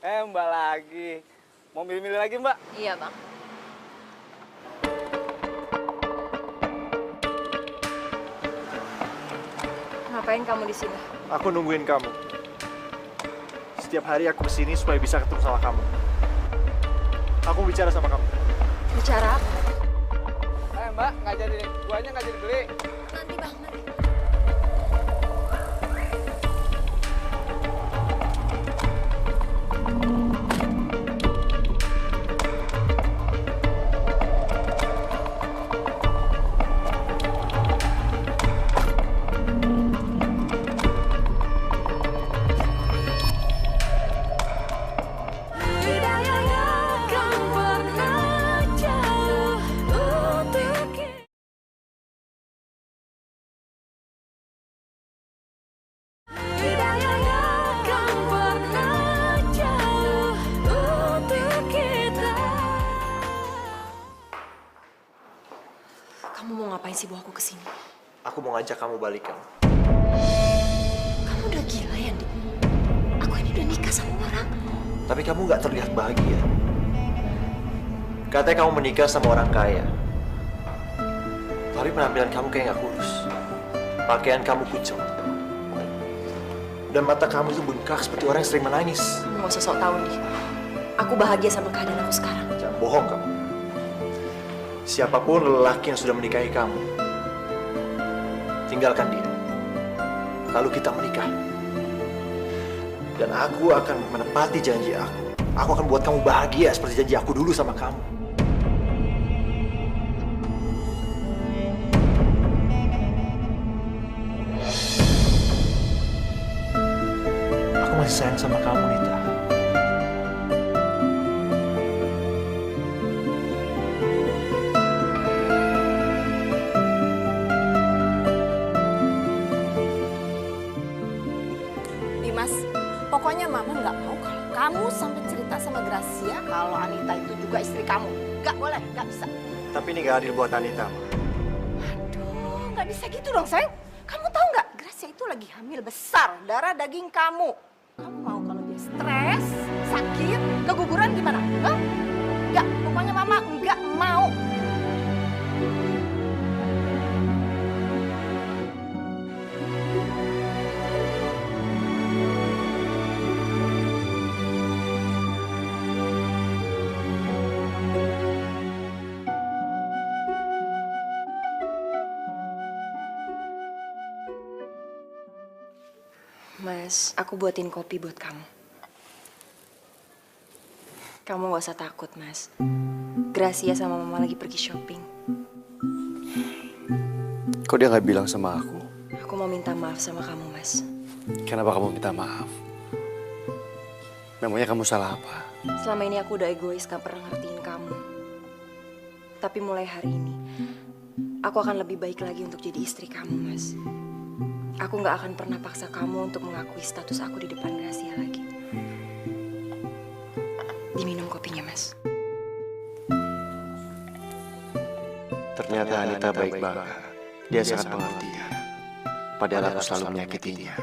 Mbak lagi. Mau milih-milih lagi, Mbak? Iya, Bang. Ngapain kamu di sini? Aku nungguin kamu. Setiap hari aku kesini supaya bisa ketemu sama kamu. Aku bicara sama kamu. Bicara apa? Mbak, nggak jadi, buahnya nggak jadi beli. Nanti, Bang, nanti. Kamu mau ngapain sih bawa aku ke sini? Aku mau ngajak kamu balikan. Kamu udah gila ya, Dik? Aku ini udah nikah sama orang. Tapi kamu nggak terlihat bahagia. Katanya kamu menikah sama orang kaya. Tapi penampilan kamu kayak nggak kurus. Pakaian kamu kucel. Dan mata kamu itu bengkak seperti orang yang sering menangis. Kamu nggak usah sok tahu, Dik. Aku bahagia sama keadaan aku sekarang. Jangan bohong kamu. Siapapun lelaki yang sudah menikahi kamu, tinggalkan dia. Lalu kita menikah. Dan aku akan menepati janji aku. Aku akan buat kamu bahagia seperti janji aku dulu sama kamu. Aku masih sayang sama kamu, Nita. kalau kamu sampai cerita sama Gracia kalau Anita itu juga istri kamu. Nggak boleh, nggak bisa. Tapi ini nggak adil buat Anita, Ma. Aduh, nggak bisa gitu dong, sayang. Kamu tahu nggak, Gracia itu lagi hamil besar, darah daging kamu. Kamu mau kalau dia stres, sakit, keguguran gimana? Hah? Nggak, pokoknya Mama nggak mau. Mas, aku buatin kopi buat kamu. Kamu gak usah takut, Mas. Gracia sama Mama lagi pergi shopping. Kok dia nggak bilang sama aku? Aku mau minta maaf sama kamu, Mas. Kenapa kamu minta maaf? Memangnya kamu salah apa? Selama ini aku udah egois, gak pernah ngertiin kamu. Tapi mulai hari ini, aku akan lebih baik lagi untuk jadi istri kamu, Mas. Aku gak akan pernah paksa kamu untuk mengakui status aku di depan Gracia lagi. Diminum kopinya, Mas. Ternyata Anita baik banget. Dia sangat pengertian. Padahal aku selalu menyakitinya.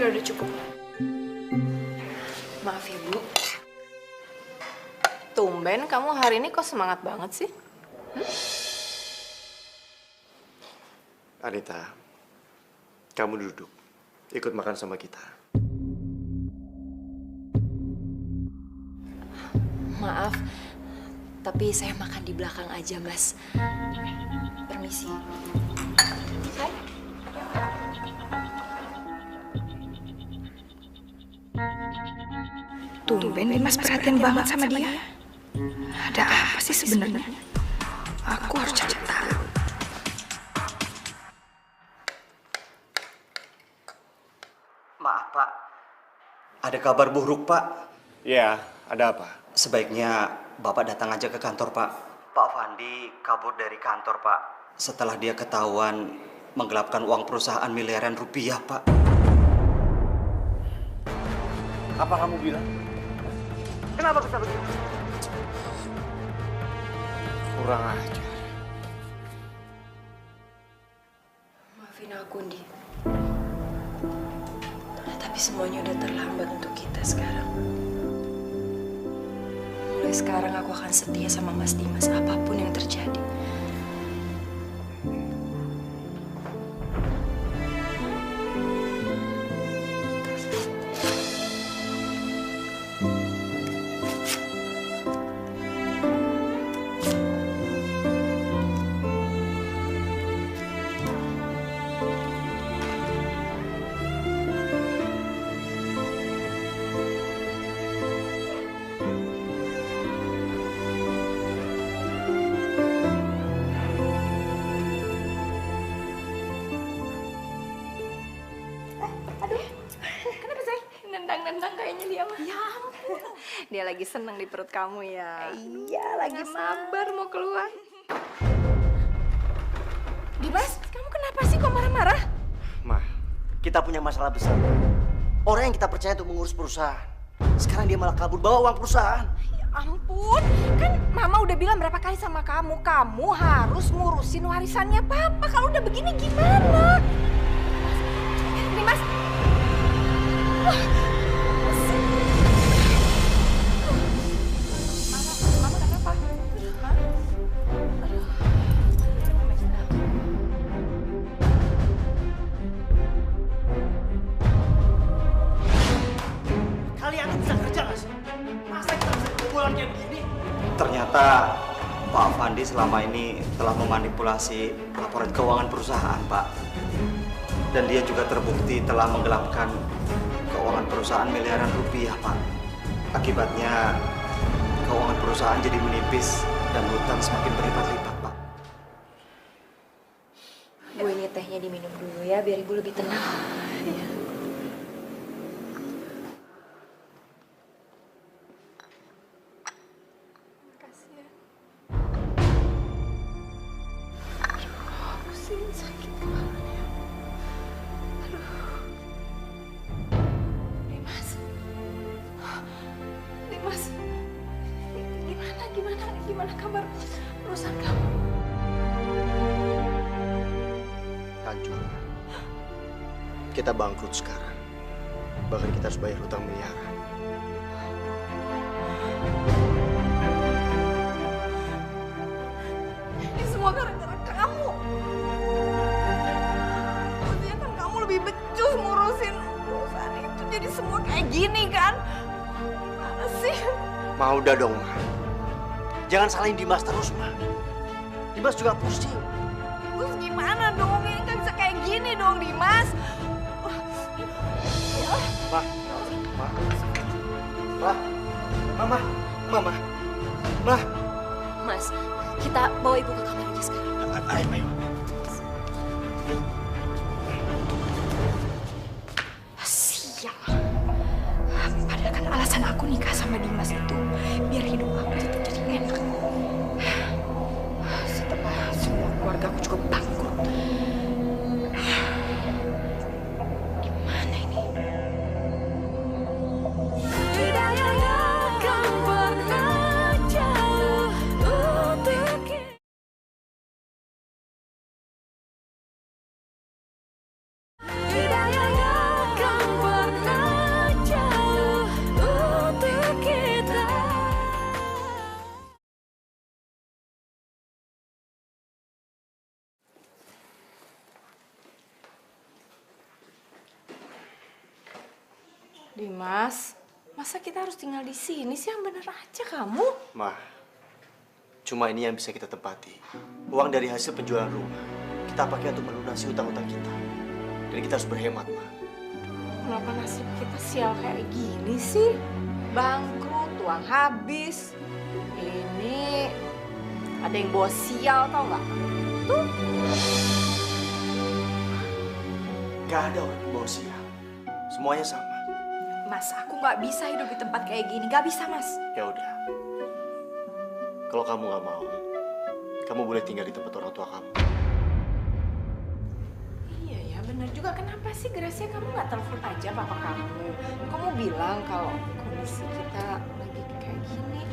Udah cukup. Maaf ya, Bu. Tumben kamu hari ini kok semangat banget sih? Anita, kamu duduk. Ikut makan sama kita. Maaf, tapi saya makan di belakang aja, Mas. Permisi. Tumben Mas perhatian banget sama dia. Ada apa sih sebenarnya? Aku harus cari tahu. Maaf, Pak. Ada kabar buruk, Pak. Ya, ada apa? Sebaiknya Bapak datang aja ke kantor, Pak. Pak Fandi kabur dari kantor, Pak. Setelah dia ketahuan menggelapkan uang perusahaan miliaran rupiah, Pak. Apa kamu bilang? Kenapa bisa begitu? Kurang ajar. Maafin aku, Ndi. Tapi semuanya udah terlambat untuk kita sekarang. Mulai sekarang aku akan setia sama Mas Dimas apapun yang terjadi. Nendang-nendang kayaknya dia mah. Ya ampun. Dia lagi seneng di perut kamu ya. Iya, lagi sabar mau keluar. Dimas, kamu kenapa sih kok marah-marah? Ma, kita punya masalah besar. Orang yang kita percaya untuk mengurus perusahaan, sekarang dia malah kabur bawa uang perusahaan. Ya ampun, kan Mama udah bilang berapa kali sama kamu, kamu harus ngurusin warisannya Papa. Kalau udah begini gimana? Dimas. Mama kenapa? Kalian bisa kerja nggak sih? Masa kita bisa kebobolan kayak begini? Ternyata Pak Fandi selama ini telah memanipulasi laporan keuangan perusahaan, Pak. Dan dia juga terbukti telah menggelapkan keuangan perusahaan miliaran rupiah, Pak. Akibatnya keuangan perusahaan jadi menipis dan hutang semakin berlipat-lipat, Pak. Bu, ini tehnya diminum dulu ya, biar Ibu lebih tenang. Ya. Makasih ya. Aduh, pusing, sakit kepalanya. Aduh. Dimas. Gimana kabar perusahaan kamu? Hancur. Kita bangkrut sekarang. Bahkan kita harus bayar hutang miliaran. Ini semua gara-gara kamu. Maksudnya kan kamu lebih becus ngurusin perusahaan itu, jadi semua kayak gini kan? Gimana sih? Ma, udah dong, Ma. Jangan salahin Dimas terus, Ma. Dimas juga pusing. Terus gimana dong? Ini nggak bisa kayak gini dong, Dimas. Ma, Ma. Mama. Ma. Mas, kita bawa Ibu ke kamar aja sekarang. Ayo. Sial. Padahal kan alasan aku nikah sama Dimas itu biar hidup aku tetap jadi enak. Setelah semua keluarga aku juga bangkrut. Gimana ini? Hidayah yang akan pernah jauh untuk kita. Hidayah yang akan pernah jauh untuk kita. Dimas, masa kita harus tinggal di sini sih? Yang bener aja kamu. Ma, cuma ini yang bisa kita tempati. Uang dari hasil penjualan rumah kita pakai untuk melunasi hutang-hutang kita. Dan kita harus berhemat, Ma. Kenapa nasib kita sial kayak gini sih? Bangkrut, uang habis. Ini ada yang bawa sial, tau nggak? Tuh. Gak ada orang yang bawa sial. Semuanya sama. Mas, aku nggak bisa hidup di tempat kayak gini. Nggak bisa, Mas. Ya udah. Kalau kamu nggak mau, kamu boleh tinggal di tempat orang tua kamu. Iya ya, benar juga. Kenapa sih Gracia kamu nggak telepon aja papa kamu? Kamu bilang kalau kondisi kita lagi kayak gini.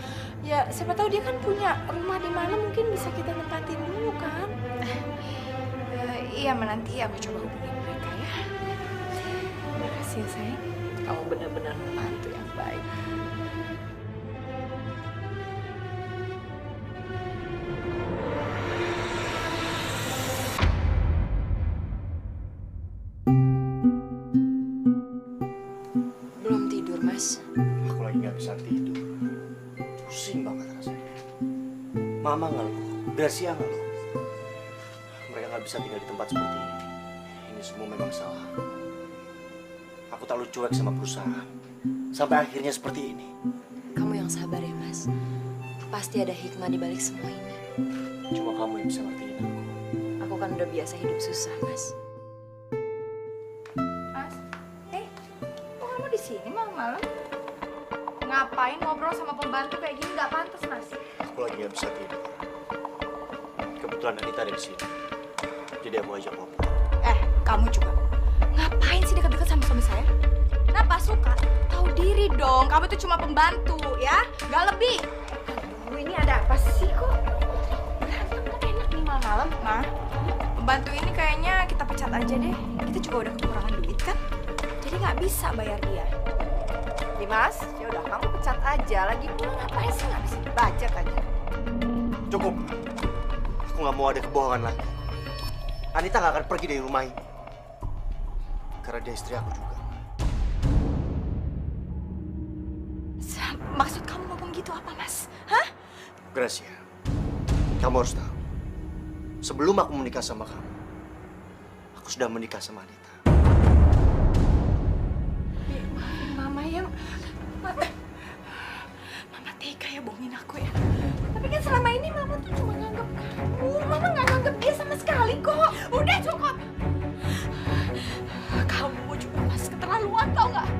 Ya, siapa tahu dia kan punya rumah di mana mungkin bisa kita tempatin dulu kan? Iya, menanti aku coba hubungin mereka ya. Terima kasih ya sayang. Kamu benar-benar membantu yang baik. Belum tidur, Mas. Aku lagi nggak bisa tidur. Pusing banget rasanya. Mama ngeluh, Gracia ngeluh. Mereka nggak bisa tinggal di tempat seperti ini. Ini semua memang salah. Aku terlalu cuek sama perusahaan. Sampai akhirnya seperti ini. Kamu yang sabar ya, Mas. Pasti ada hikmah di balik semua ini. Cuma kamu yang bisa ngertiin aku. Aku kan udah biasa hidup susah, Mas. Mas, kok kamu di sini malam-malam? Ngapain ngobrol sama pembantu kayak gini? Nggak pantas, Mas. Aku lagi nggak bisa tidur. Kebetulan Anita ada di sini. Jadi aku ajak ngobrol. Kamu juga. Ngapain sih dekat-dekat sama suami saya? Kenapa suka? Tahu diri dong, kamu tuh cuma pembantu ya, nggak lebih. Aduh, ini ada apa sih kok? Berantem kan enak nih malam-malam, Ma. Pembantu ini kayaknya kita pecat aja deh. Kita juga udah kekurangan duit kan, jadi nggak bisa bayar dia. Dimas, ya udah kamu pecat aja. Lagi pula ngapain sih nggak bisa dibajak aja? Cukup. Aku nggak mau ada kebohongan lagi. Anita nggak akan pergi dari rumah ini. Karena dia istri aku juga. Maksud kamu ngomong gitu apa, Mas? Hah? Gracia, Kamu harus tahu, sebelum aku menikah sama kamu, aku sudah menikah sama Anita. Mama yang... Mama tega ya bohongin aku ya. Tapi kan selama ini Mama tuh cuma nganggap kamu. Mama nggak nganggap dia sama sekali kok. Udah cukup. Kamu juga masih keterlaluan tau nggak?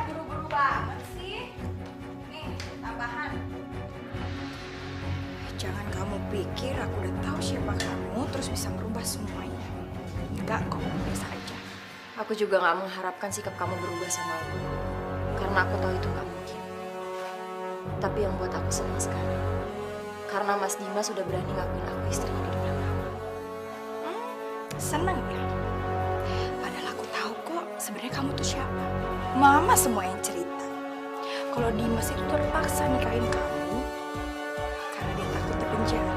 Buru-buru banget sih. Nih, tambahan. Jangan kamu pikir aku udah tahu siapa kamu terus bisa merubah semuanya. Enggak kok, biasa aja. Aku juga nggak mengharapkan sikap kamu berubah sama aku. Karena aku tahu itu nggak mungkin. Tapi yang buat aku senang sekarang, karena Mas Dimas sudah berani ngakuin aku istrinya di depan kamu. Seneng ya? Padahal aku tahu kok sebenarnya kamu tuh siapa. Mama semua yang cerita. Kalau Dimas itu terpaksa nikahin kamu karena dia takut terpenjara.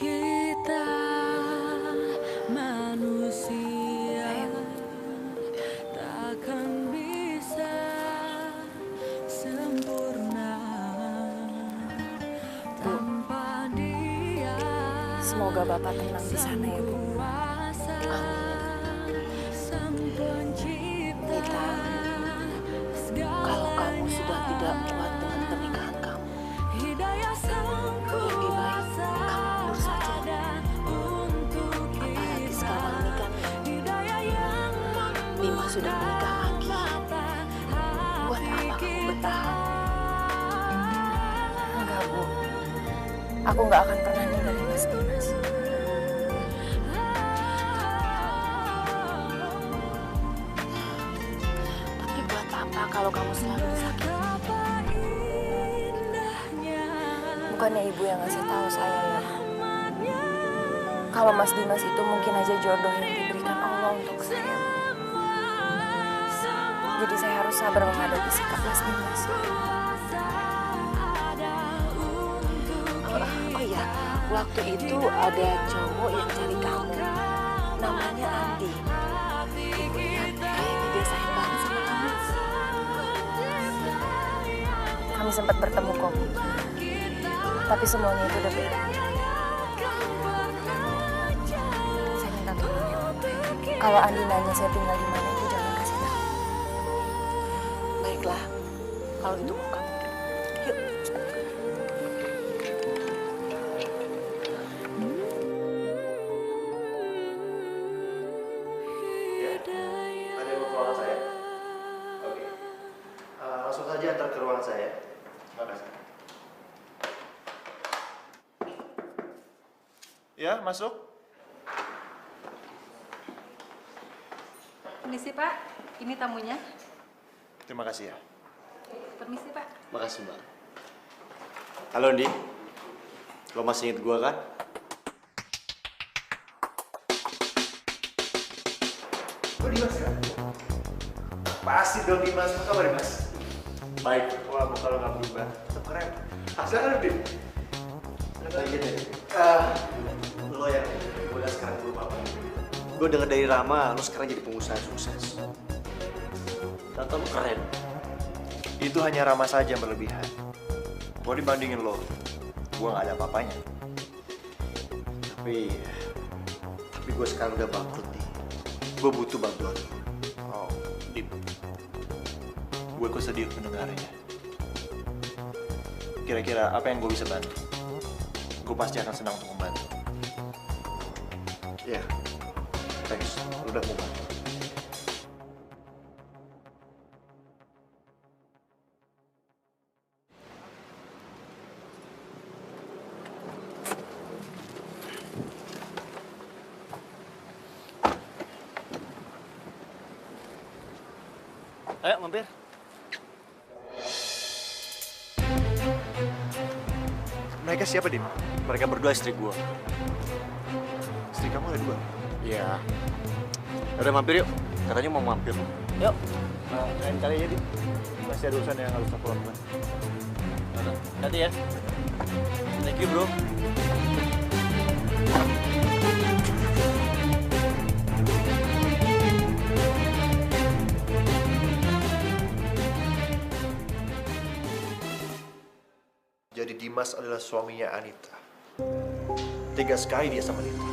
Kita manusia takkan bisa sempurna tanpa dia. Semoga Bapak tenang di sana ya, Bu. Nita, Kalau kamu sudah tidak kuat dengan pernikahan kamu, lebih baik kamu mundur saja. Apalagi sekarang ini kan Dimas sudah menikah lagi. Buat apa kamu bertahan? Enggak, Bu. Aku nggak akan pernah ninggalin Mas Dimas. Tapi buat apa kalau kamu selalu disakiti? Bukannya ibu yang ngasih tahu saya ya, kalau Mas Dimas itu mungkin aja jodoh yang diberikan Allah untuk saya. Jadi saya harus sabar menghadapi sikap Mas Dimas. Oh iya, waktu itu ada cowok yang cari kamu, namanya Andi. Ibu lihat kayaknya dia sayang banget sama kamu. Kami sempat bertemu kok, tapi semuanya itu udah berakhir. Saya minta tolong ya, kalau Andi nanya saya tinggal di mana itu jangan kasih tahu. Baiklah, kalau itu mau kamu. Yuk. Ada yang mau ke ruangan saya? Oke. Langsung saja antar ke ruangan saya. Terima kasih. Ya, masuk. Permisi Pak, ini tamunya. Terima kasih ya. Permisi Pak. Makasih, Mbak. Halo, Andi. Lo masih inget gua kan? Oh, Dimas kan? Pasti dong Dimas. Apa kabar Dimas? Baik. Wah, muka lo nggak berubah. Tetap keren. Silakan Dim. Lagi deh. Lo yang gue liat sekarang belum apa. Gue denger dari Rama, lo sekarang jadi pengusaha sukses. Tante lo keren. Itu hanya Rama saja yang berlebihan. Kalau dibandingin lo, gue nggak ada apa-apanya. Tapi gue sekarang udah bangkrut nih. Gue butuh bantuan lo. Oh, Dim. Gue kok sedih mendengarnya. Kira-kira apa yang gue bisa bantu? Gue pasti akan senang untuk membantu. Ya, thanks. Lo udah mau bantu. Ayo, mampir. Mereka siapa, Dim? Mereka berdua istri gue. Istri kamu ada 2? Iya. Udah mampir yuk. Katanya mau mampir. Yuk. Nah, lain kali aja, Di. Masih ada urusan yang harus aku lakukan. Hati ya. Thank you, bro. Jadi Dimas adalah suaminya Anita. Tega sekali dia sama Nita.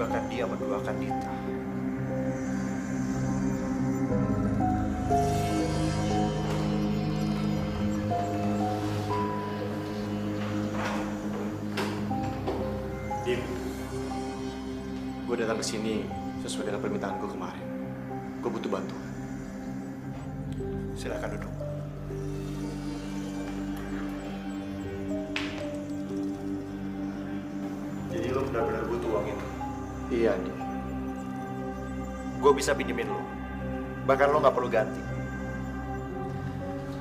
Bahkan dia menduakan Nita. Dim, gue datang ke sini sesuai dengan permintaan gue kemarin. Gue butuh bantuan. Silakan duduk. Jadi lo benar-benar butuh uang itu? Iya, Dim. Gue bisa pinjemin lo. Bahkan lo nggak perlu ganti.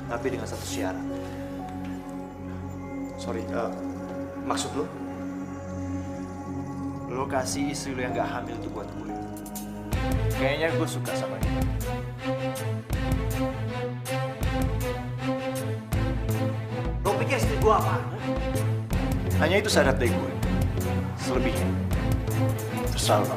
Tapi dengan satu syarat. Sorry, maksud lo? Lo kasih istri lo yang gak hamil itu buat gue. Kayaknya gue suka sama dia. Lo pikir istri gue apa? Hanya itu syarat dari gue. Selebihnya, terserah lo.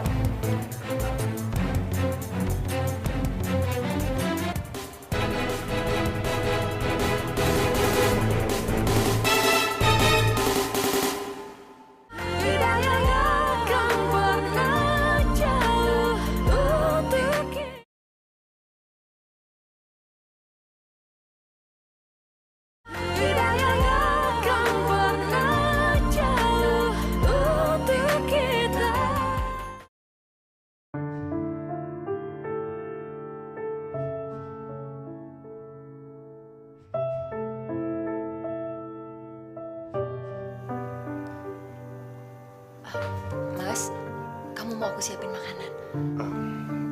Mas, kamu mau aku siapin makanan?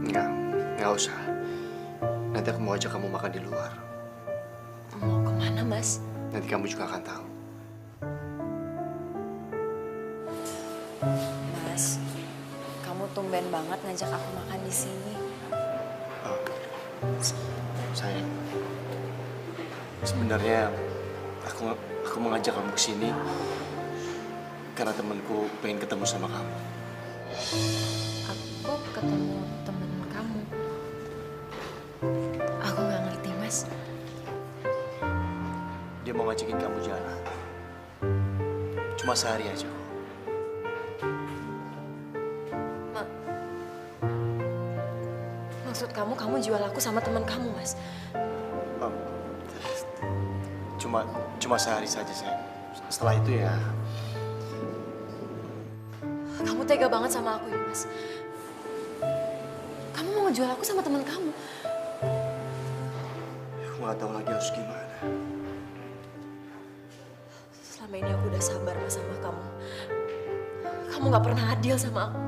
Nggak usah. Nanti aku mau ajak kamu makan di luar. Mau kemana, Mas? Nanti kamu juga akan tahu. Mas, kamu tumben banget ngajak aku makan di sini. Sayang, sebenarnya aku mengajak kamu ke sini karena temanku pengen ketemu sama kamu. Aku ketemu temen kamu. Aku nggak ngerti, Mas. Dia mau ngajakin kamu jalan. Cuma sehari aja kok. Maksud kamu jual aku sama teman kamu, Mas? Cuma sehari saja, sayang. Setelah itu ya... Kamu tega banget sama aku ya, Mas? Kamu mau ngejual aku sama teman kamu? Aku nggak tahu lagi harus gimana. Selama ini aku udah sabar, Mas, sama kamu. Kamu nggak pernah adil sama aku.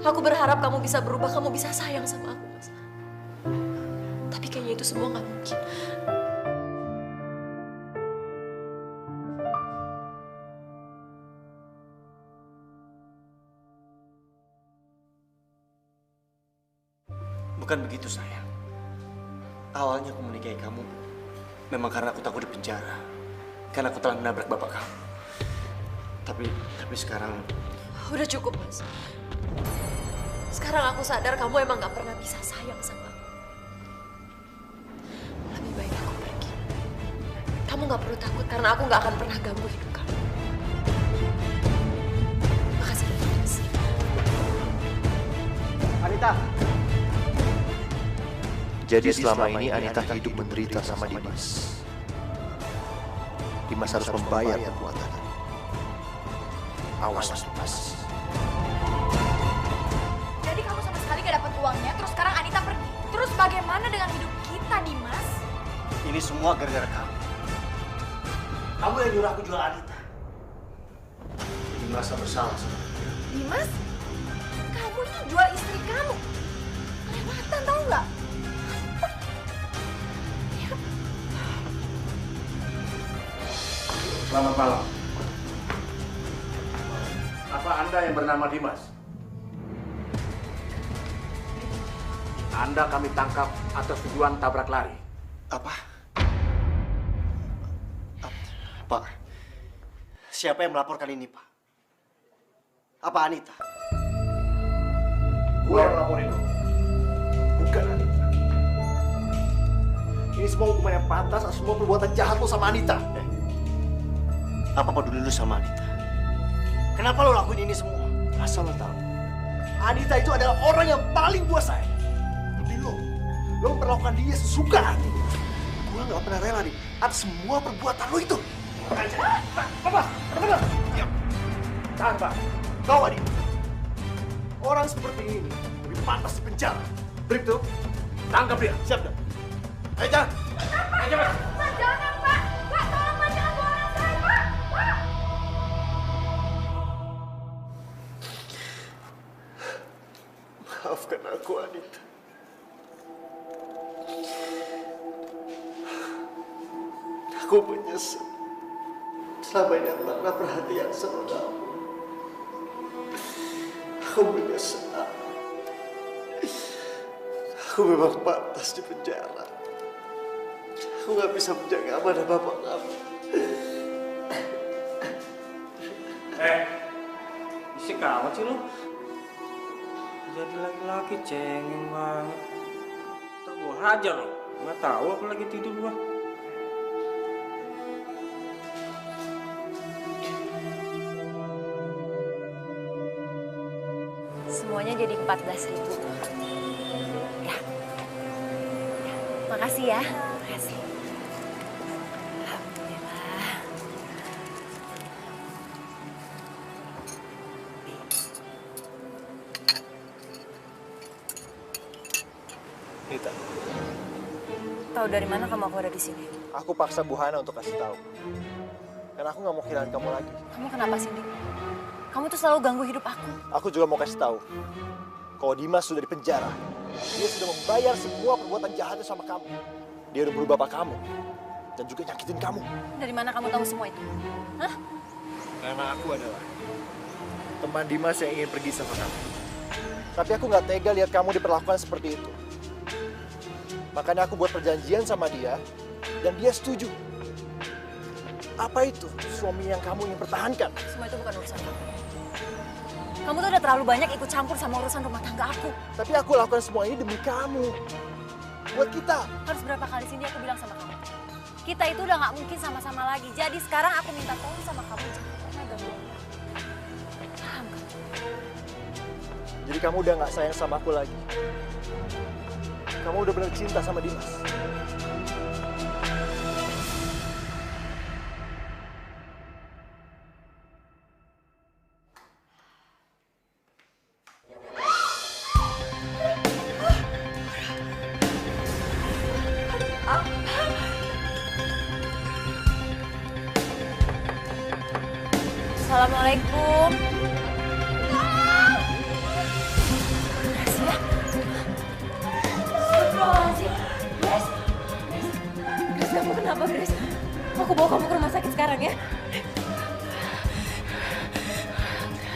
Aku berharap kamu bisa berubah, kamu bisa sayang sama aku, Mas. Tapi kayaknya itu semua nggak mungkin. Bukan begitu, sayang. Awalnya aku menikahi kamu memang karena aku takut di penjara. Karena aku telah menabrak bapak kamu. Tapi sekarang... Udah cukup, Mas. Sekarang aku sadar kamu emang gak pernah bisa sayang sama aku. Lebih baik aku pergi. Kamu gak perlu takut karena aku gak akan pernah ganggu hidup kamu. Makasih banyak, Mas. Anita! Jadi selama ini Anita hidup menderita sama Dimas. Dimas harus membayar perbuatannya. Awas, Dimas. Jadi kamu sama sekali gak dapat uangnya, terus sekarang Anita pergi. Terus bagaimana dengan hidup kita, Dimas? Ini semua gara-gara kamu. Kamu yang nyuruh aku jual Anita. Jadi merasa bersalah sama aku. Dimas, kamu ini jual istri kamu. Kelewatan, tau nggak? Selamat malam. Apa Anda Anda yang bernama Dimas? Anda kami tangkap atas tuduhan tabrak lari. Apa? Pak, siapa yang melaporkan ini, Pak? Apa Anita? Gue yang laporin lo. Bukan Anita. Ini semua hukuman yang pantas atas semua perbuatan jahat lo sama Anita. Apa peduli lu sama Anita? Kenapa lo lakuin ini semua? Asal lo tahu, Anita itu adalah orang yang paling gue sayang. Tapi lo memperlakukan dia sesuka hati. Gue nggak pernah rela nih atas semua perbuatan lo itu. Bapak, diam. Tahan, Pak. Kau Anita, orang seperti ini lebih pantas di penjara. Bribtu, tangkap dia. Siap, dong. Ayo, jangan. Ayo, cepat. Pak, jangan, Pak. Pak, tolong, Pak. Jangan bawa anak saya, Pak. Pak. Maafkan aku, Anita. Aku menyesal. Selama ini aku tak pernah perhatian sama kamu. Aku menyesal. Aku memang pantas di penjara. Aku nggak bisa menjaga amanah bapak kamu. Isik amat sih lo. Jadi laki-laki cengeng banget. Ntar gua hajar lo. Nggak tahu aku lagi tidur gua. Semuanya jadi 14.000. Ya. Makasih ya. Makasih. Alhamdulillah. Nita, Tahu dari mana kamu aku ada di sini? aku paksa Bu Hana untuk kasih tahu. Karena aku nggak mau kehilangan kamu lagi. Kamu kenapa sih, Dik? Kamu tuh selalu ganggu hidup aku. Aku juga mau kasih tahu. Kalau Dimas sudah di penjara, dia sudah membayar semua perbuatan jahatnya sama kamu. Dia udah berubah bapak kamu dan juga nyakitin kamu. Dari mana kamu tahu semua itu? Hah? Karena aku adalah teman Dimas yang ingin pergi sama kamu. Tapi aku nggak tega lihat kamu diperlakukan seperti itu. Makanya aku buat perjanjian sama dia dan dia setuju. Apa itu suami yang kamu ingin pertahankan? Semua itu bukan urusan kamu. Kamu tuh udah terlalu banyak ikut campur sama urusan rumah tangga aku. Tapi aku lakukan semua ini demi kamu. Buat kita. Harus berapa kali sini aku bilang sama kamu. Kita itu udah gak mungkin sama-sama lagi. Jadi sekarang aku minta tolong sama kamu. Jangan pernah ganggu aku. Paham kan? Jadi kamu udah gak sayang sama aku lagi. Kamu udah benar cinta sama Dimas. Assalamualaikum. Astagfirullahaladzim. Grace. Grace, kamu kenapa, Grace? Aku bawa kamu ke rumah sakit sekarang ya.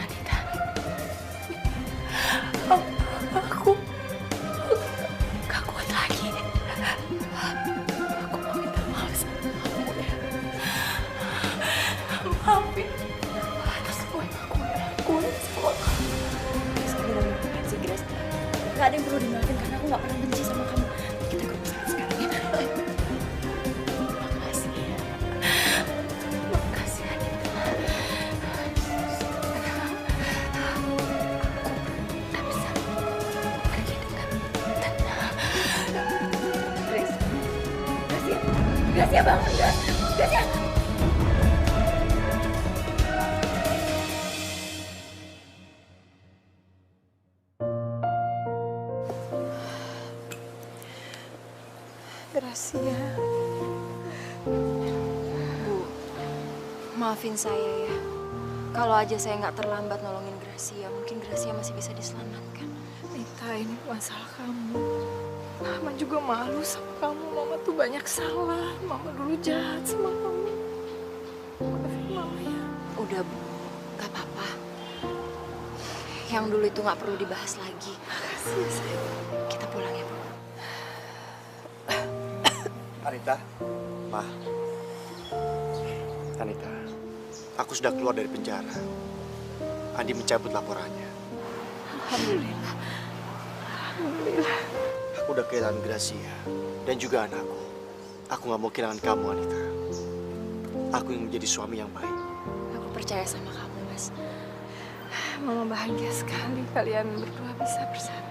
Anita. Aku gak kuat lagi. Aku mau minta maaf sama kamu ya. Maafin atas semua yang aku lakuin sama kamu. Sekali lagi makasih, Grace. Gak ada yang perlu dimaafin karena aku gak pernah benci sama kamu. Kita ke rumah sakit sekarang ya. Makasih ya. Makasih, Anita. Sekarang aku udah bisa pergi dengan tenang. Grace. Grace ya. Grace ya bangun, Grace. Grace ya. Gracia. Bu, maafin saya ya. Kalau aja saya nggak terlambat nolongin Gracia, mungkin Gracia masih bisa diselamatkan. Nita, ini masalah kamu. Mama juga malu sama kamu. Mama tuh banyak salah. Mama dulu jahat sama kamu. Maafin Mama ya. Udah, Bu. Gak apa-apa. Yang dulu itu nggak perlu dibahas lagi. Makasih, sayang. Kita pulang ya, Bu. Anita, Ma. Anita, aku sudah keluar dari penjara. Andi mencabut laporannya. Alhamdulillah. Alhamdulillah. Aku udah kehilangan Gracia dan juga anakku. Aku nggak mau kehilangan kamu, Anita. Aku yang menjadi suami yang baik. Aku percaya sama kamu, Mas. Mama bahagia sekali kalian berdua bisa bersama.